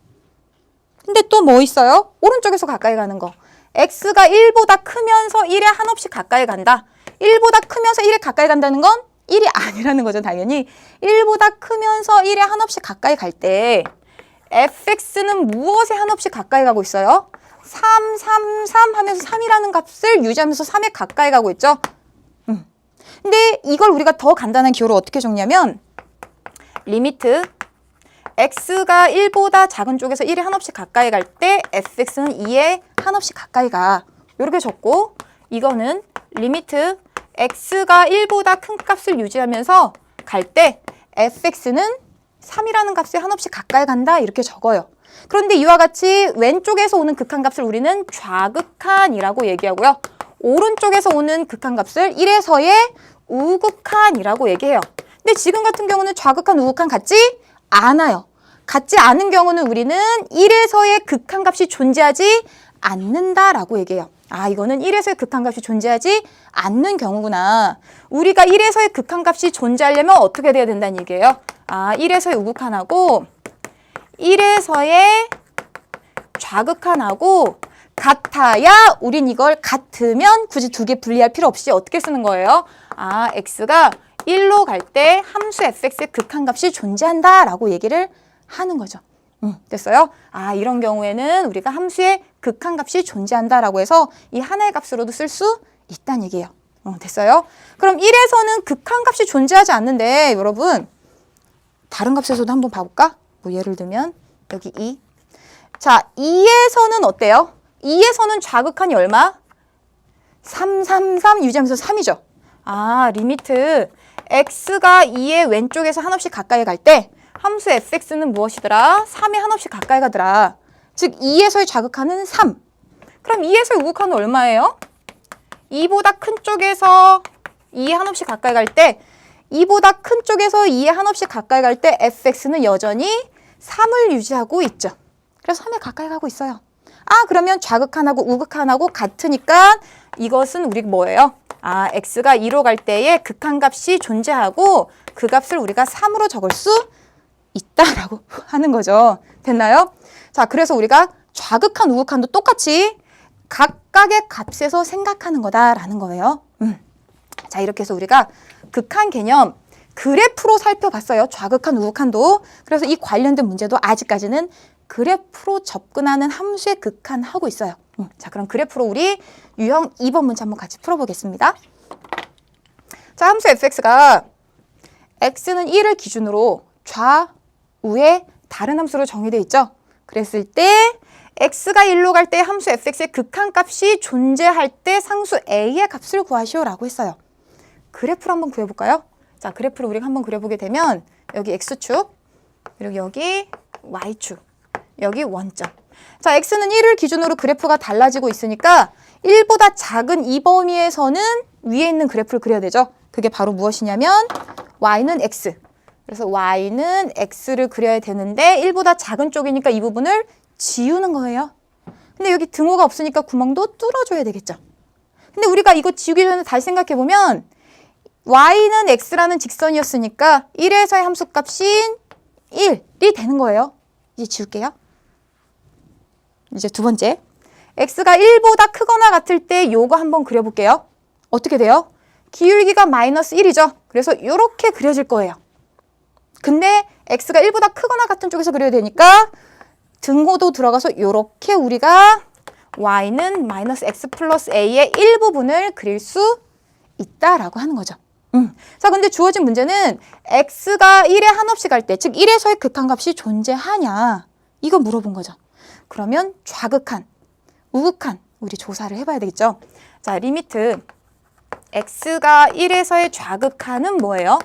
[SPEAKER 2] 근데 또 뭐 있어요? 오른쪽에서 가까이 가는 거. x가 1보다 크면서 1에 한없이 가까이 간다. 1보다 크면서 1에 가까이 간다는 건 1이 아니라는 거죠, 당연히. 1보다 크면서 1에 한없이 가까이 갈 때 fx는 무엇에 한없이 가까이 가고 있어요? 3, 3, 3 하면서 3이라는 값을 유지하면서 3에 가까이 가고 있죠. 근데 이걸 우리가 더 간단한 기호로 어떻게 적냐면 리미트 x가 1보다 작은 쪽에서 1에 한없이 가까이 갈 때 fx는 2에 한없이 가까이 가. 이렇게 적고 이거는 리미트 x가 1보다 큰 값을 유지하면서 갈 때 fx는 3이라는 값에 한없이 가까이 간다. 이렇게 적어요. 그런데 이와 같이 왼쪽에서 오는 극한값을 우리는 좌극한이라고 얘기하고요. 오른쪽에서 오는 극한값을 1에서의 우극한이라고 얘기해요. 근데 지금 같은 경우는 좌극한, 우극한 같지 않아요. 같지 않은 경우는 우리는 1에서의 극한값이 존재하지 않는다라고 얘기해요. 아, 이거는 1에서의 극한값이 존재하지 않는 경우구나. 우리가 1에서의 극한값이 존재하려면 어떻게 돼야 된다는 얘기예요. 아, 1에서의 우극한하고 1에서의 좌극한하고 같아야 우린 이걸 같으면 굳이 두 개 분리할 필요 없이 어떻게 쓰는 거예요? 아, x가 1로 갈 때 함수 fx의 극한값이 존재한다라고 얘기를 하는 거죠. 됐어요? 아, 이런 경우에는 우리가 함수의 극한값이 존재한다라고 해서 이 하나의 값으로도 쓸 수 있다는 얘기예요. 됐어요? 그럼 1에서는 극한값이 존재하지 않는데 여러분 다른 값에서도 한번 봐볼까? 뭐 예를 들면 여기 2. 자, 2에서는 어때요? 2에서는 좌극한이 얼마? 3, 3, 3 유지하면서 3이죠. 아, 리미트 x가 2의 왼쪽에서 한없이 가까이 갈 때 함수 fx는 무엇이더라? 3에 한없이 가까이 가더라. 즉 2에서의 좌극한은 3. 그럼 2에서의 우극한은 얼마예요? 2보다 큰 쪽에서 2에 한없이 가까이 갈 때 2보다 큰 쪽에서 2에 한없이 가까이 갈 때 fx는 여전히 3을 유지하고 있죠. 그래서 3에 가까이 가고 있어요. 아, 그러면 좌극한하고 우극한하고 같으니까 이것은 우리 뭐예요? 아, x가 2로 갈 때에 극한값이 존재하고 그 값을 우리가 3으로 적을 수 있다라고 하는 거죠. 됐나요? 자, 그래서 우리가 좌극한, 우극한도 똑같이 각각의 값에서 생각하는 거다라는 거예요. 자, 이렇게 해서 우리가 극한 개념 그래프로 살펴봤어요. 좌극한, 우극한도. 그래서 이 관련된 문제도 아직까지는 그래프로 접근하는 함수의 극한하고 있어요. 자, 그럼 그래프로 우리 유형 2번 문제 한번 같이 풀어보겠습니다. 자, 함수 fx가 x는 1을 기준으로 좌우에 다른 함수로 정의되어 있죠. 그랬을 때 x가 1로 갈 때 함수 fx의 극한값이 존재할 때 상수 a의 값을 구하시오라고 했어요. 그래프로 한번 구해볼까요? 자, 그래프를 우리가 한번 그려보게 되면 여기 x축, 그리고 여기 y축, 여기 원점. 자, x는 1을 기준으로 그래프가 달라지고 있으니까 1보다 작은 이 범위에서는 위에 있는 그래프를 그려야 되죠. 그게 바로 무엇이냐면 y는 x. 그래서 y는 x를 그려야 되는데 1보다 작은 쪽이니까 이 부분을 지우는 거예요. 근데 여기 등호가 없으니까 구멍도 뚫어줘야 되겠죠. 근데 우리가 이거 지우기 전에 다시 생각해보면 y는 x라는 직선이었으니까 1에서의 함수값인 1이 되는 거예요. 이제 지울게요. 이제 두 번째. x가 1보다 크거나 같을 때 요거 한번 그려볼게요. 어떻게 돼요? 기울기가 마이너스 1이죠. 그래서 이렇게 그려질 거예요. 근데 x가 1보다 크거나 같은 쪽에서 그려야 되니까 등호도 들어가서 이렇게 우리가 y는 마이너스 x 플러스 a의 일부분을 그릴 수 있다라고 하는 거죠. 자, 근데 주어진 문제는 x가 1에 한없이 갈 때, 즉 1에서의 극한값이 존재하냐 이거 물어본 거죠. 그러면 좌극한, 우극한 우리 조사를 해봐야 되겠죠. 자, 리미트 x가 1에서의 좌극한은 뭐예요?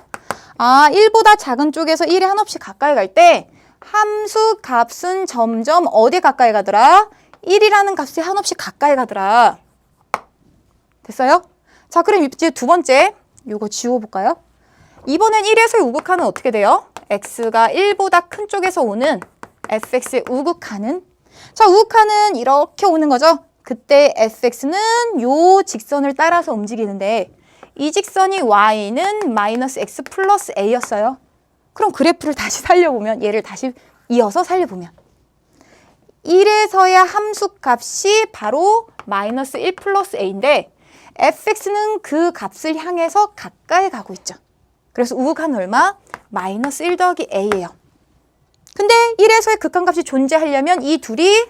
[SPEAKER 2] 아, 1보다 작은 쪽에서 1에 한없이 가까이 갈 때 함수 값은 점점 어디에 가까이 가더라? 1이라는 값에 한없이 가까이 가더라. 됐어요? 자, 그럼 이제 두 번째 요거 지워볼까요? 이번엔 1에서의 우극한은 어떻게 돼요? x가 1보다 큰 쪽에서 오는 fx의 우극한은, 자, 우극한은 이렇게 오는 거죠. 그때 fx는 요 직선을 따라서 움직이는데 이 직선이 y는 마이너스 x 플러스 a였어요. 그럼 그래프를 다시 살려보면, 얘를 다시 이어서 살려보면 1에서의 함수값이 바로 마이너스 1 플러스 a인데 fx는 그 값을 향해서 가까이 가고 있죠. 그래서 우극한 얼마? 마이너스 1 더하기 a예요. 근데 1에서의 극한값이 존재하려면 이 둘이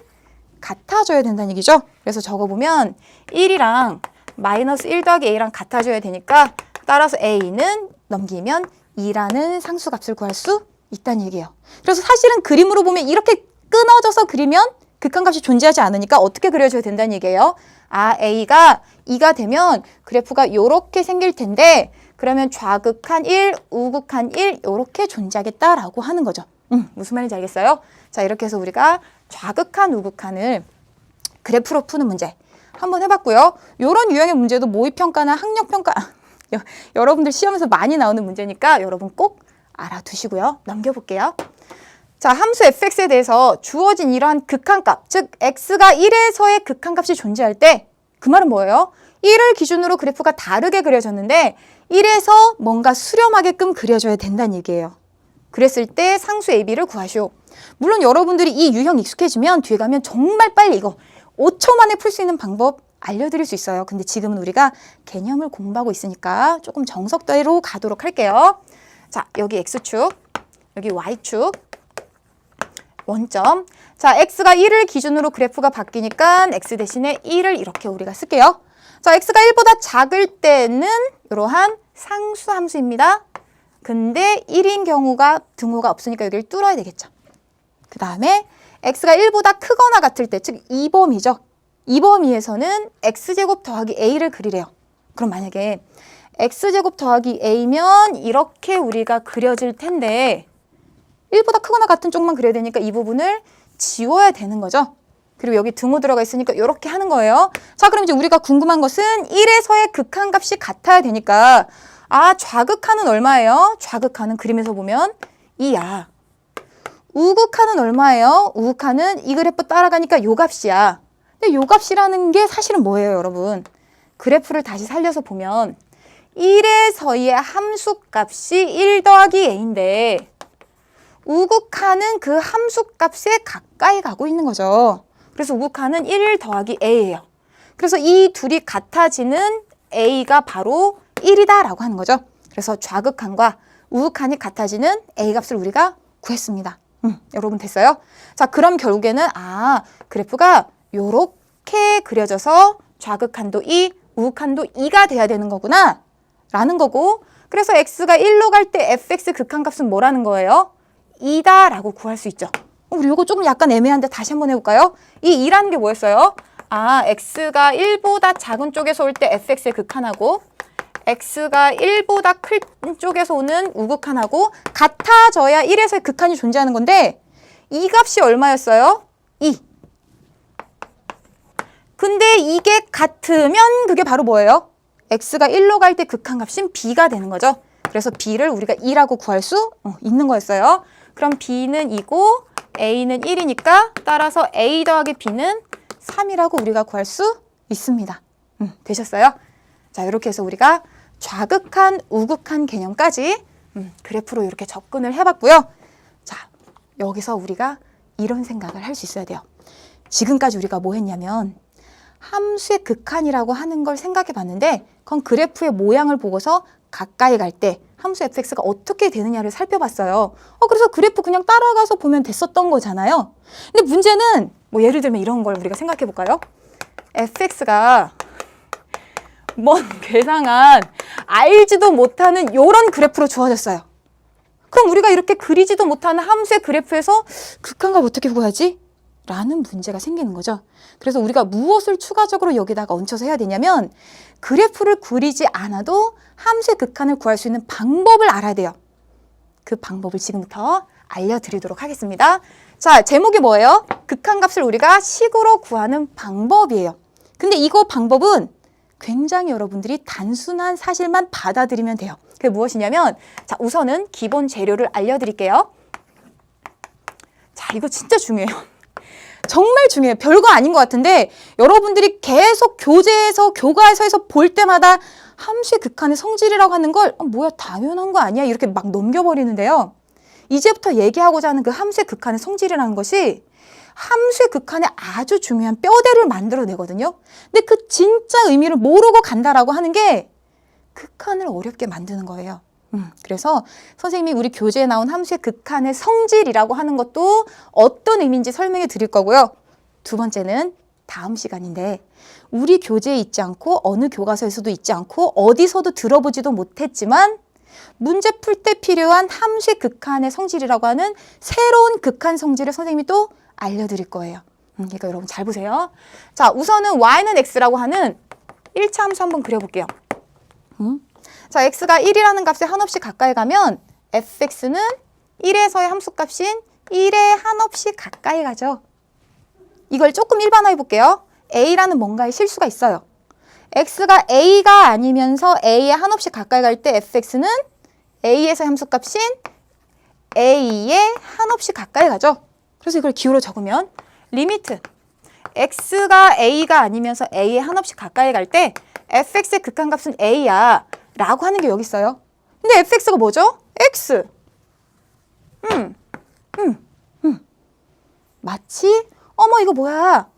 [SPEAKER 2] 같아져야 된다는 얘기죠. 그래서 적어보면 1이랑 마이너스 1 더하기 a랑 같아져야 되니까 따라서 a는 넘기면 2라는 상수값을 구할 수 있다는 얘기예요. 그래서 사실은 그림으로 보면 이렇게 끊어져서 그리면 극한값이 존재하지 않으니까 어떻게 그려줘야 된다는 얘기예요. 아, a가 2가 되면 그래프가 이렇게 생길 텐데 그러면 좌극한 1, 우극한 1 이렇게 존재하겠다라고 하는 거죠. 무슨 말인지 알겠어요? 자, 이렇게 해서 우리가 좌극한, 우극한을 그래프로 푸는 문제 한번 해봤고요. 이런 유형의 문제도 모의평가나 학력평가 여러분들 시험에서 많이 나오는 문제니까 여러분 꼭 알아두시고요. 넘겨볼게요. 자, 함수 fx에 대해서 주어진 이러한 극한값, 즉 x가 1에서의 극한값이 존재할 때 그 말은 뭐예요? 1을 기준으로 그래프가 다르게 그려졌는데 1에서 뭔가 수렴하게끔 그려줘야 된다는 얘기예요. 그랬을 때 상수 AB를 구하시오. 물론 여러분들이 이 유형 익숙해지면 뒤에 가면 정말 빨리 이거 5초 만에 풀 수 있는 방법 알려드릴 수 있어요. 근데 지금은 우리가 개념을 공부하고 있으니까 조금 정석대로 가도록 할게요. 자, 여기 X축, 여기 Y축, 원점. 자, X가 1을 기준으로 그래프가 바뀌니까 X 대신에 1을 이렇게 우리가 쓸게요. 자, X가 1보다 작을 때는 이러한 상수함수입니다. 근데 1인 경우가 등호가 없으니까 여기를 뚫어야 되겠죠. 그 다음에 X가 1보다 크거나 같을 때, 즉 2범위죠. 2범위에서는 X제곱 더하기 A를 그리래요. 그럼 만약에 X제곱 더하기 A면 이렇게 우리가 그려질 텐데 1보다 크거나 같은 쪽만 그려야 되니까 이 부분을 지워야 되는 거죠. 그리고 여기 등호 들어가 있으니까 이렇게 하는 거예요. 자, 그럼 이제 우리가 궁금한 것은 1에서의 극한값이 같아야 되니까 아, 좌극한은 얼마예요? 좌극한은 그림에서 보면 2야. 우극한은 얼마예요? 우극한은 이 그래프 따라가니까 요 값이야. 근데 요 값이라는 게 사실은 뭐예요, 여러분? 그래프를 다시 살려서 보면 1에서의 함수값이 1 더하기 a인데 우극한은 그 함수값에 가까이 가고 있는 거죠. 그래서 우극한은 1 더하기 a예요. 그래서 이 둘이 같아지는 a가 바로 1이다 라고 하는 거죠. 그래서 좌극한과 우극한이 같아지는 a 값을 우리가 구했습니다. 여러분 됐어요? 자, 그럼 결국에는 아, 그래프가 요렇게 그려져서 좌극한도 2, 우극한도 2가 돼야 되는 거구나 라는 거고, 그래서 x가 1로 갈 때 fx 극한값은 뭐라는 거예요? 2다 라고 구할 수 있죠. 우리 이거 조금 약간 애매한데 다시 한번 해볼까요? 이 2라는 게 뭐였어요? 아, x가 1보다 작은 쪽에서 올 때 fx의 극한하고 x가 1보다 큰 쪽에서 오는 우극한하고 같아져야 1에서의 극한이 존재하는 건데 이 값이 얼마였어요? 2. 근데 이게 같으면 그게 바로 뭐예요? x가 1로 갈 때 극한값인 b가 되는 거죠. 그래서 b를 우리가 2라고 구할 수 있는 거였어요. 그럼 b는 2고 a는 1이니까 따라서 a 더하기 b는 3이라고 우리가 구할 수 있습니다. 되셨어요? 자, 이렇게 해서 우리가 좌극한, 우극한 개념까지 그래프로 이렇게 접근을 해봤고요. 자, 여기서 우리가 이런 생각을 할 수 있어야 돼요. 지금까지 우리가 뭐 했냐면 함수의 극한이라고 하는 걸 생각해 봤는데 그건 그래프의 모양을 보고서 가까이 갈 때 함수 fx가 어떻게 되느냐를 살펴봤어요. 그래서 그래프 그냥 따라가서 보면 됐었던 거잖아요. 근데 문제는 뭐 예를 들면 이런 걸 우리가 생각해 볼까요? fx가 뭔 괴상한 알지도 못하는 요런 그래프로 주어졌어요. 그럼 우리가 이렇게 그리지도 못하는 함수의 그래프에서 극한값 어떻게 구하지? 라는 문제가 생기는 거죠. 그래서 우리가 무엇을 추가적으로 여기다가 얹혀서 해야 되냐면 그래프를 그리지 않아도 함수의 극한을 구할 수 있는 방법을 알아야 돼요. 그 방법을 지금부터 알려드리도록 하겠습니다. 자, 제목이 뭐예요? 극한값을 우리가 식으로 구하는 방법이에요. 근데 이거 방법은 굉장히 여러분들이 단순한 사실만 받아들이면 돼요. 그게 무엇이냐면 자, 우선은 기본 재료를 알려드릴게요. 자, 이거 진짜 중요해요. 정말 중요해요. 별거 아닌 것 같은데 여러분들이 계속 교재에서 교과서에서 볼 때마다 함수의 극한의 성질이라고 하는 걸 뭐야 당연한 거 아니야? 이렇게 막 넘겨버리는데요. 이제부터 얘기하고자 하는 그 함수의 극한의 성질이라는 것이 함수의 극한에 아주 중요한 뼈대를 만들어내거든요. 근데 그 진짜 의미를 모르고 간다라고 하는 게 극한을 어렵게 만드는 거예요. 그래서 선생님이 우리 교재에 나온 함수의 극한의 성질이라고 하는 것도 어떤 의미인지 설명해 드릴 거고요. 두 번째는 다음 시간인데 우리 교재에 있지 않고 어느 교과서에서도 있지 않고 어디서도 들어보지도 못했지만 문제 풀 때 필요한 함수의 극한의 성질이라고 하는 새로운 극한 성질을 선생님이 또 알려드릴 거예요. 그러니까 여러분 잘 보세요. 자, 우선은 y는 x라고 하는 1차 함수 한번 그려볼게요. 자, x가 1이라는 값에 한없이 가까이 가면 fx는 1에서의 함수값인 1에 한없이 가까이 가죠. 이걸 조금 일반화해 볼게요. a라는 뭔가의 실수가 있어요. x가 a가 아니면서 a에 한없이 가까이 갈 때 fx는 a에서의 함수값인 a에 한없이 가까이 가죠. 그래서 이걸 기호로 적으면 리미트 x가 a가 아니면서 a에 한없이 가까이 갈 때 fx의 극한값은 a야 라고 하는 게 여기 있어요. 근데 fx가 뭐죠? x. 마치 어머 이거 뭐야?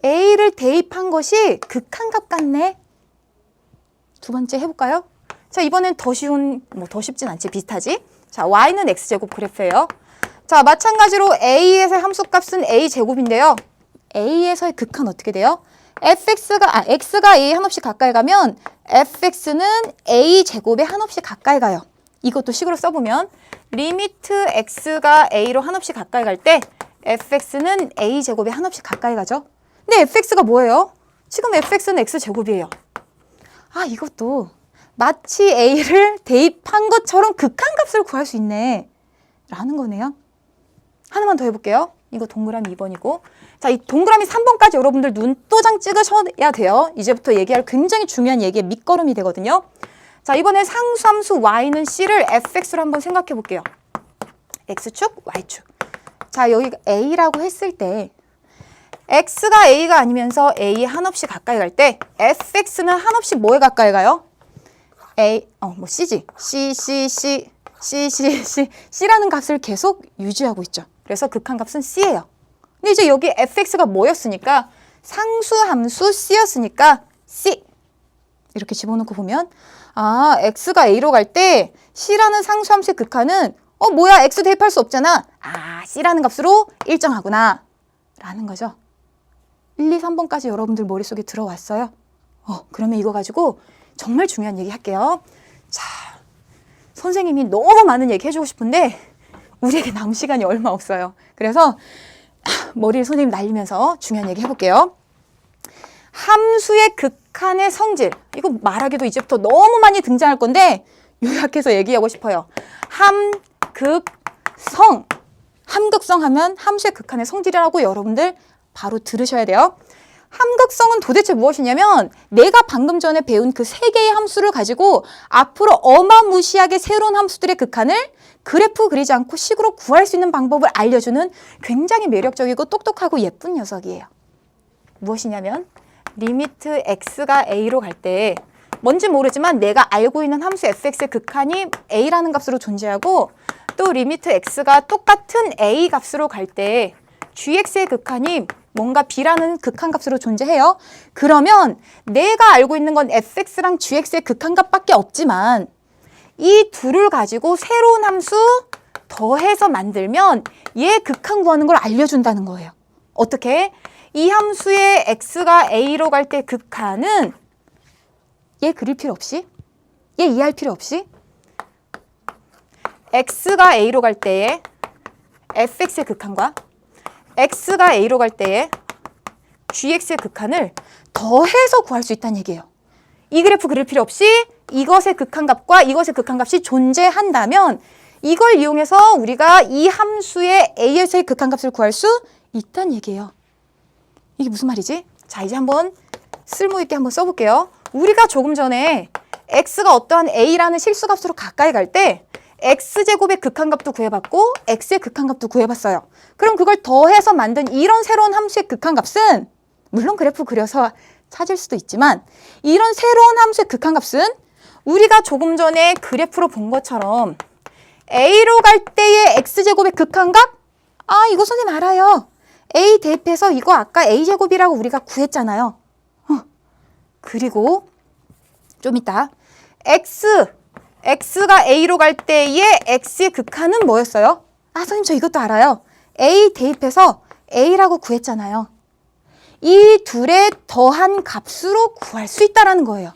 [SPEAKER 2] a를 대입한 것이 극한값 같네. 두 번째 해볼까요? 자, 이번엔 더 쉬운, 더 쉽진 않지, 비슷하지? 자, y는 x제곱 그래프예요. 자, 마찬가지로 a에서의 함수값은 a제곱인데요. a에서의 극한 어떻게 돼요? x가 a에 한없이 가까이 가면 fx는 a제곱에 한없이 가까이 가요. 이것도 식으로 써보면 리미트 x가 a로 한없이 가까이 갈 때 fx는 a제곱에 한없이 가까이 가죠. 근데 fx가 뭐예요? 지금 fx는 x제곱이에요. 아, 이것도 마치 a를 대입한 것처럼 극한값을 구할 수 있네 라는 거네요. 하나만 더 해볼게요. 이거 동그라미 2번이고 자, 이 동그라미 3번까지 여러분들 눈도장 찍으셔야 돼요. 이제부터 얘기할 굉장히 중요한 얘기의 밑거름이 되거든요. 자, 이번에 상수함수 y는 c를 fx로 한번 생각해 볼게요. x축, y축. 자, 여기 a라고 했을 때 x가 a가 아니면서 a에 한없이 가까이 갈 때 fx는 한없이 뭐에 가까이 가요? c지. c라는 값을 계속 유지하고 있죠. 그래서 극한값은 c예요. 근데 이제 여기 fx가 뭐였으니까 상수함수 c였으니까 c. 이렇게 집어넣고 보면 아, x가 a로 갈 때 c라는 상수함수의 극한은 뭐야, x 대입할 수 없잖아. 아, c라는 값으로 일정하구나 라는 거죠. 1, 2, 3번까지 여러분들 머릿속에 들어왔어요? 그러면 이거 가지고 정말 중요한 얘기 할게요. 자, 선생님이 너무 많은 얘기 해주고 싶은데 우리에게 남은 시간이 얼마 없어요. 그래서 머리를 선생님 날리면서 중요한 얘기 해볼게요. 함수의 극한의 성질. 이거 말하기도 이제부터 너무 많이 등장할 건데 요약해서 얘기하고 싶어요. 함극성. 함극성 하면 함수의 극한의 성질이라고 여러분들 바로 들으셔야 돼요. 함극성은 도대체 무엇이냐면 내가 방금 전에 배운 그 세 개의 함수를 가지고 앞으로 어마무시하게 새로운 함수들의 극한을 그래프 그리지 않고 식으로 구할 수 있는 방법을 알려주는 굉장히 매력적이고 똑똑하고 예쁜 녀석이에요. 무엇이냐면 리미트 x가 a로 갈 때 뭔지 모르지만 내가 알고 있는 함수 fx의 극한이 a라는 값으로 존재하고 또 리미트 x가 똑같은 a 값으로 갈 때 gx의 극한이 뭔가 b라는 극한값으로 존재해요. 그러면 내가 알고 있는 건 fx랑 gx의 극한값밖에 없지만 이 둘을 가지고 새로운 함수 더해서 만들면 얘 극한 구하는 걸 알려준다는 거예요. 어떻게? 이 함수의 x가 a로 갈 때 극한은 얘 그릴 필요 없이, 얘 이해할 필요 없이 x가 a로 갈 때의 fx의 극한과 x가 a로 갈 때의 gx의 극한을 더해서 구할 수 있다는 얘기예요. 이 그래프 그릴 필요 없이 이것의 극한값과 이것의 극한값이 존재한다면 이걸 이용해서 우리가 이 함수의 a에서의 극한값을 구할 수 있다는 얘기예요. 이게 무슨 말이지? 자, 이제 한번 쓸모있게 한번 써볼게요. 우리가 조금 전에 x가 어떠한 a라는 실수값으로 가까이 갈 때 x제곱의 극한값도 구해봤고 x의 극한값도 구해봤어요. 그럼 그걸 더해서 만든 이런 새로운 함수의 극한값은 물론 그래프 그려서 찾을 수도 있지만 이런 새로운 함수의 극한값은 우리가 조금 전에 그래프로 본 것처럼 a로 갈 때의 x제곱의 극한값? 아, 이거 선생님 알아요. A 대입해서 이거 아까 A제곱이라고 우리가 구했잖아요. 그리고 좀 이따 X가 A로 갈 때의 X의 극한은 뭐였어요? 아, 선생님 저 이것도 알아요. A 대입해서 A라고 구했잖아요. 이 둘의 더한 값으로 구할 수 있다는 거예요.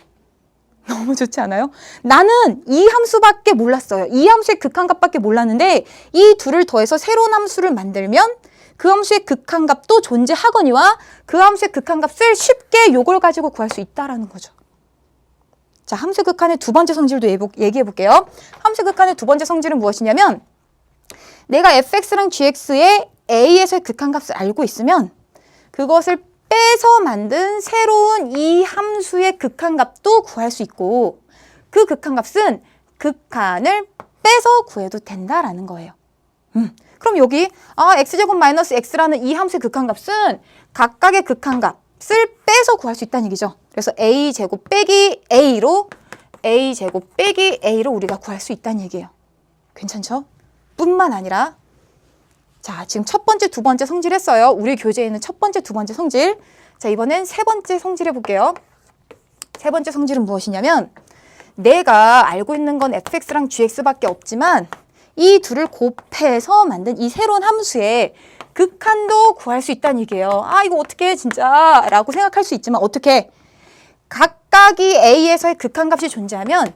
[SPEAKER 2] 너무 좋지 않아요? 나는 이 함수밖에 몰랐어요. 이 함수의 극한값밖에 몰랐는데 이 둘을 더해서 새로운 함수를 만들면 그 함수의 극한값도 존재하거니와 그 함수의 극한값을 쉽게 요걸 가지고 구할 수 있다는 거죠. 자, 함수 극한의 두 번째 성질도 얘기해 볼게요. 함수 극한의 두 번째 성질은 무엇이냐면 내가 fx랑 gx의 a에서의 극한값을 알고 있으면 그것을 빼서 만든 새로운 이 함수의 극한값도 구할 수 있고 그 극한값은 극한을 빼서 구해도 된다라는 거예요. 그럼 여기 x제곱 마이너스 x라는 이 함수의 극한값은 각각의 극한값을 빼서 구할 수 있다는 얘기죠. 그래서 a제곱 빼기 a로 a제곱 빼기 a로 우리가 구할 수 있다는 얘기예요. 괜찮죠? 뿐만 아니라 자, 지금 첫 번째, 두 번째 성질 했어요. 우리 교재에 있는 첫 번째, 두 번째 성질. 자, 이번엔 세 번째 성질 해볼게요. 세 번째 성질은 무엇이냐면 내가 알고 있는 건 fx랑 gx밖에 없지만 이 둘을 곱해서 만든 이 새로운 함수의 극한도 구할 수 있다는 얘기예요. 아, 이거 어떻게 진짜 라고 생각할 수 있지만 어떻게 각각이 a에서의 극한값이 존재하면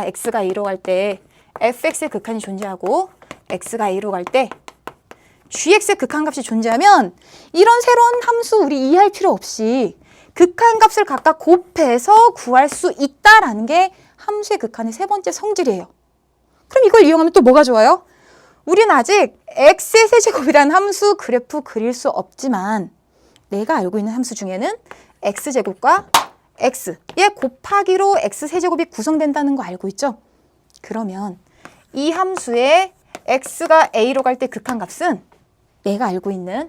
[SPEAKER 2] x가 a로 갈 때 fx의 극한이 존재하고 x가 a로 갈 때 gx의 극한값이 존재하면 이런 새로운 함수 우리 이해할 필요 없이 극한값을 각각 곱해서 구할 수 있다라는 게 함수의 극한의 세 번째 성질이에요. 그럼 이걸 이용하면 또 뭐가 좋아요? 우리는 아직 x의 세제곱이라는 함수 그래프 그릴 수 없지만 내가 알고 있는 함수 중에는 x제곱과 x의 곱하기로 x세제곱이 구성된다는 거 알고 있죠? 그러면 이 함수의 x가 a로 갈 때 극한값은 내가 알고 있는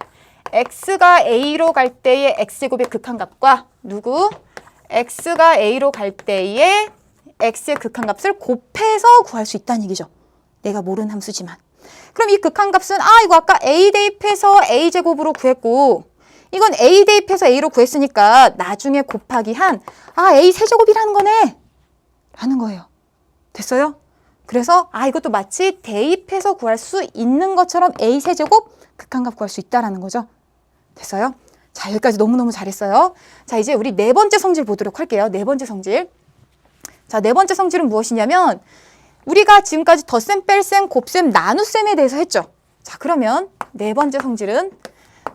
[SPEAKER 2] x가 a로 갈 때의 x제곱의 극한값과 x가 a로 갈 때의 x의 극한값을 곱해서 구할 수 있다는 얘기죠. 내가 모르는 함수지만. 그럼 이 극한값은 이거 아까 a 대입해서 a제곱으로 구했고 이건 a 대입해서 a로 구했으니까 나중에 곱하기 한 a 세제곱이라는 거네 라는 거예요. 됐어요? 그래서 이것도 마치 대입해서 구할 수 있는 것처럼 a 세제곱 극한값 구할 수 있다라는 거죠. 됐어요? 자, 여기까지 너무너무 잘했어요. 자, 이제 우리 네 번째 성질 보도록 할게요. 네 번째 성질. 자, 네 번째 성질은 무엇이냐면 우리가 지금까지 덧셈, 뺄셈, 곱셈, 나눗셈에 대해서 했죠. 자, 그러면 네 번째 성질은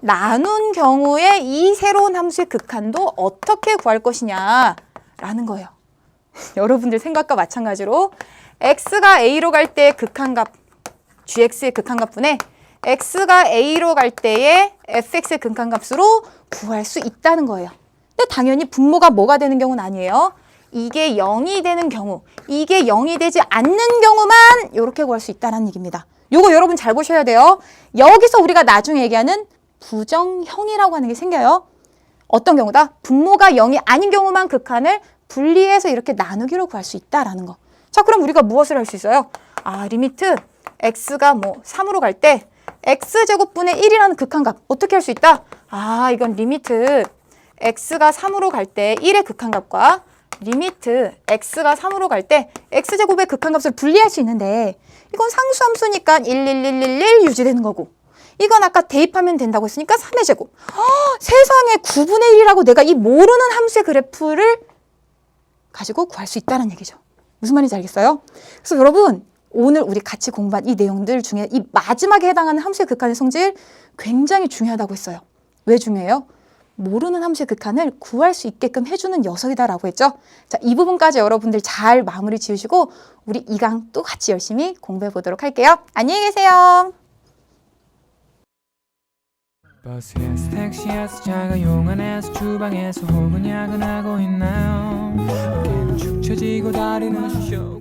[SPEAKER 2] 나눈 경우에 이 새로운 함수의 극한도 어떻게 구할 것이냐 라는 거예요. 여러분들 생각과 마찬가지로 x가 a로 갈 때의 극한값, gx의 극한값분에 x가 a로 갈 때의 fx의 극한값으로 구할 수 있다는 거예요. 근데 당연히 분모가 뭐가 되는 경우는 아니에요. 이게 0이 되는 경우, 이게 0이 되지 않는 경우만 이렇게 구할 수 있다는 얘기입니다. 요거 여러분 잘 보셔야 돼요. 여기서 우리가 나중에 얘기하는 부정형이라고 하는 게 생겨요. 어떤 경우다? 분모가 0이 아닌 경우만 극한을 분리해서 이렇게 나누기로 구할 수 있다라는 거. 자, 그럼 우리가 무엇을 할 수 있어요? 리미트 x가 3으로 갈 때 x제곱분의 1이라는 극한값 어떻게 할 수 있다? 이건 리미트 x가 3으로 갈 때 1의 극한값과 리미트 x가 3으로 갈 때 x제곱의 극한값을 분리할 수 있는데 이건 상수함수니까 11111 유지되는 거고 이건 아까 대입하면 된다고 했으니까 3의 제곱. 세상에 9분의 1이라고 내가 이 모르는 함수의 그래프를 가지고 구할 수 있다는 얘기죠. 무슨 말인지 알겠어요? 그래서 여러분 오늘 우리 같이 공부한 이 내용들 중에 이 마지막에 해당하는 함수의 극한의 성질 굉장히 중요하다고 했어요. 왜 중요해요? 모르는 함수의 극한을 구할 수 있게끔 해주는 녀석이다라고 했죠. 자, 이 부분까지 여러분들 잘 마무리 지으시고 우리 2강 또 같이 열심히 공부해 보도록 할게요. 안녕히 계세요.
[SPEAKER 1] 버스에서 택시에서 자가용 안에서 주방에서 혹은 야근하고 있나요? 어깨는 축 처지고 다리는 쑤셔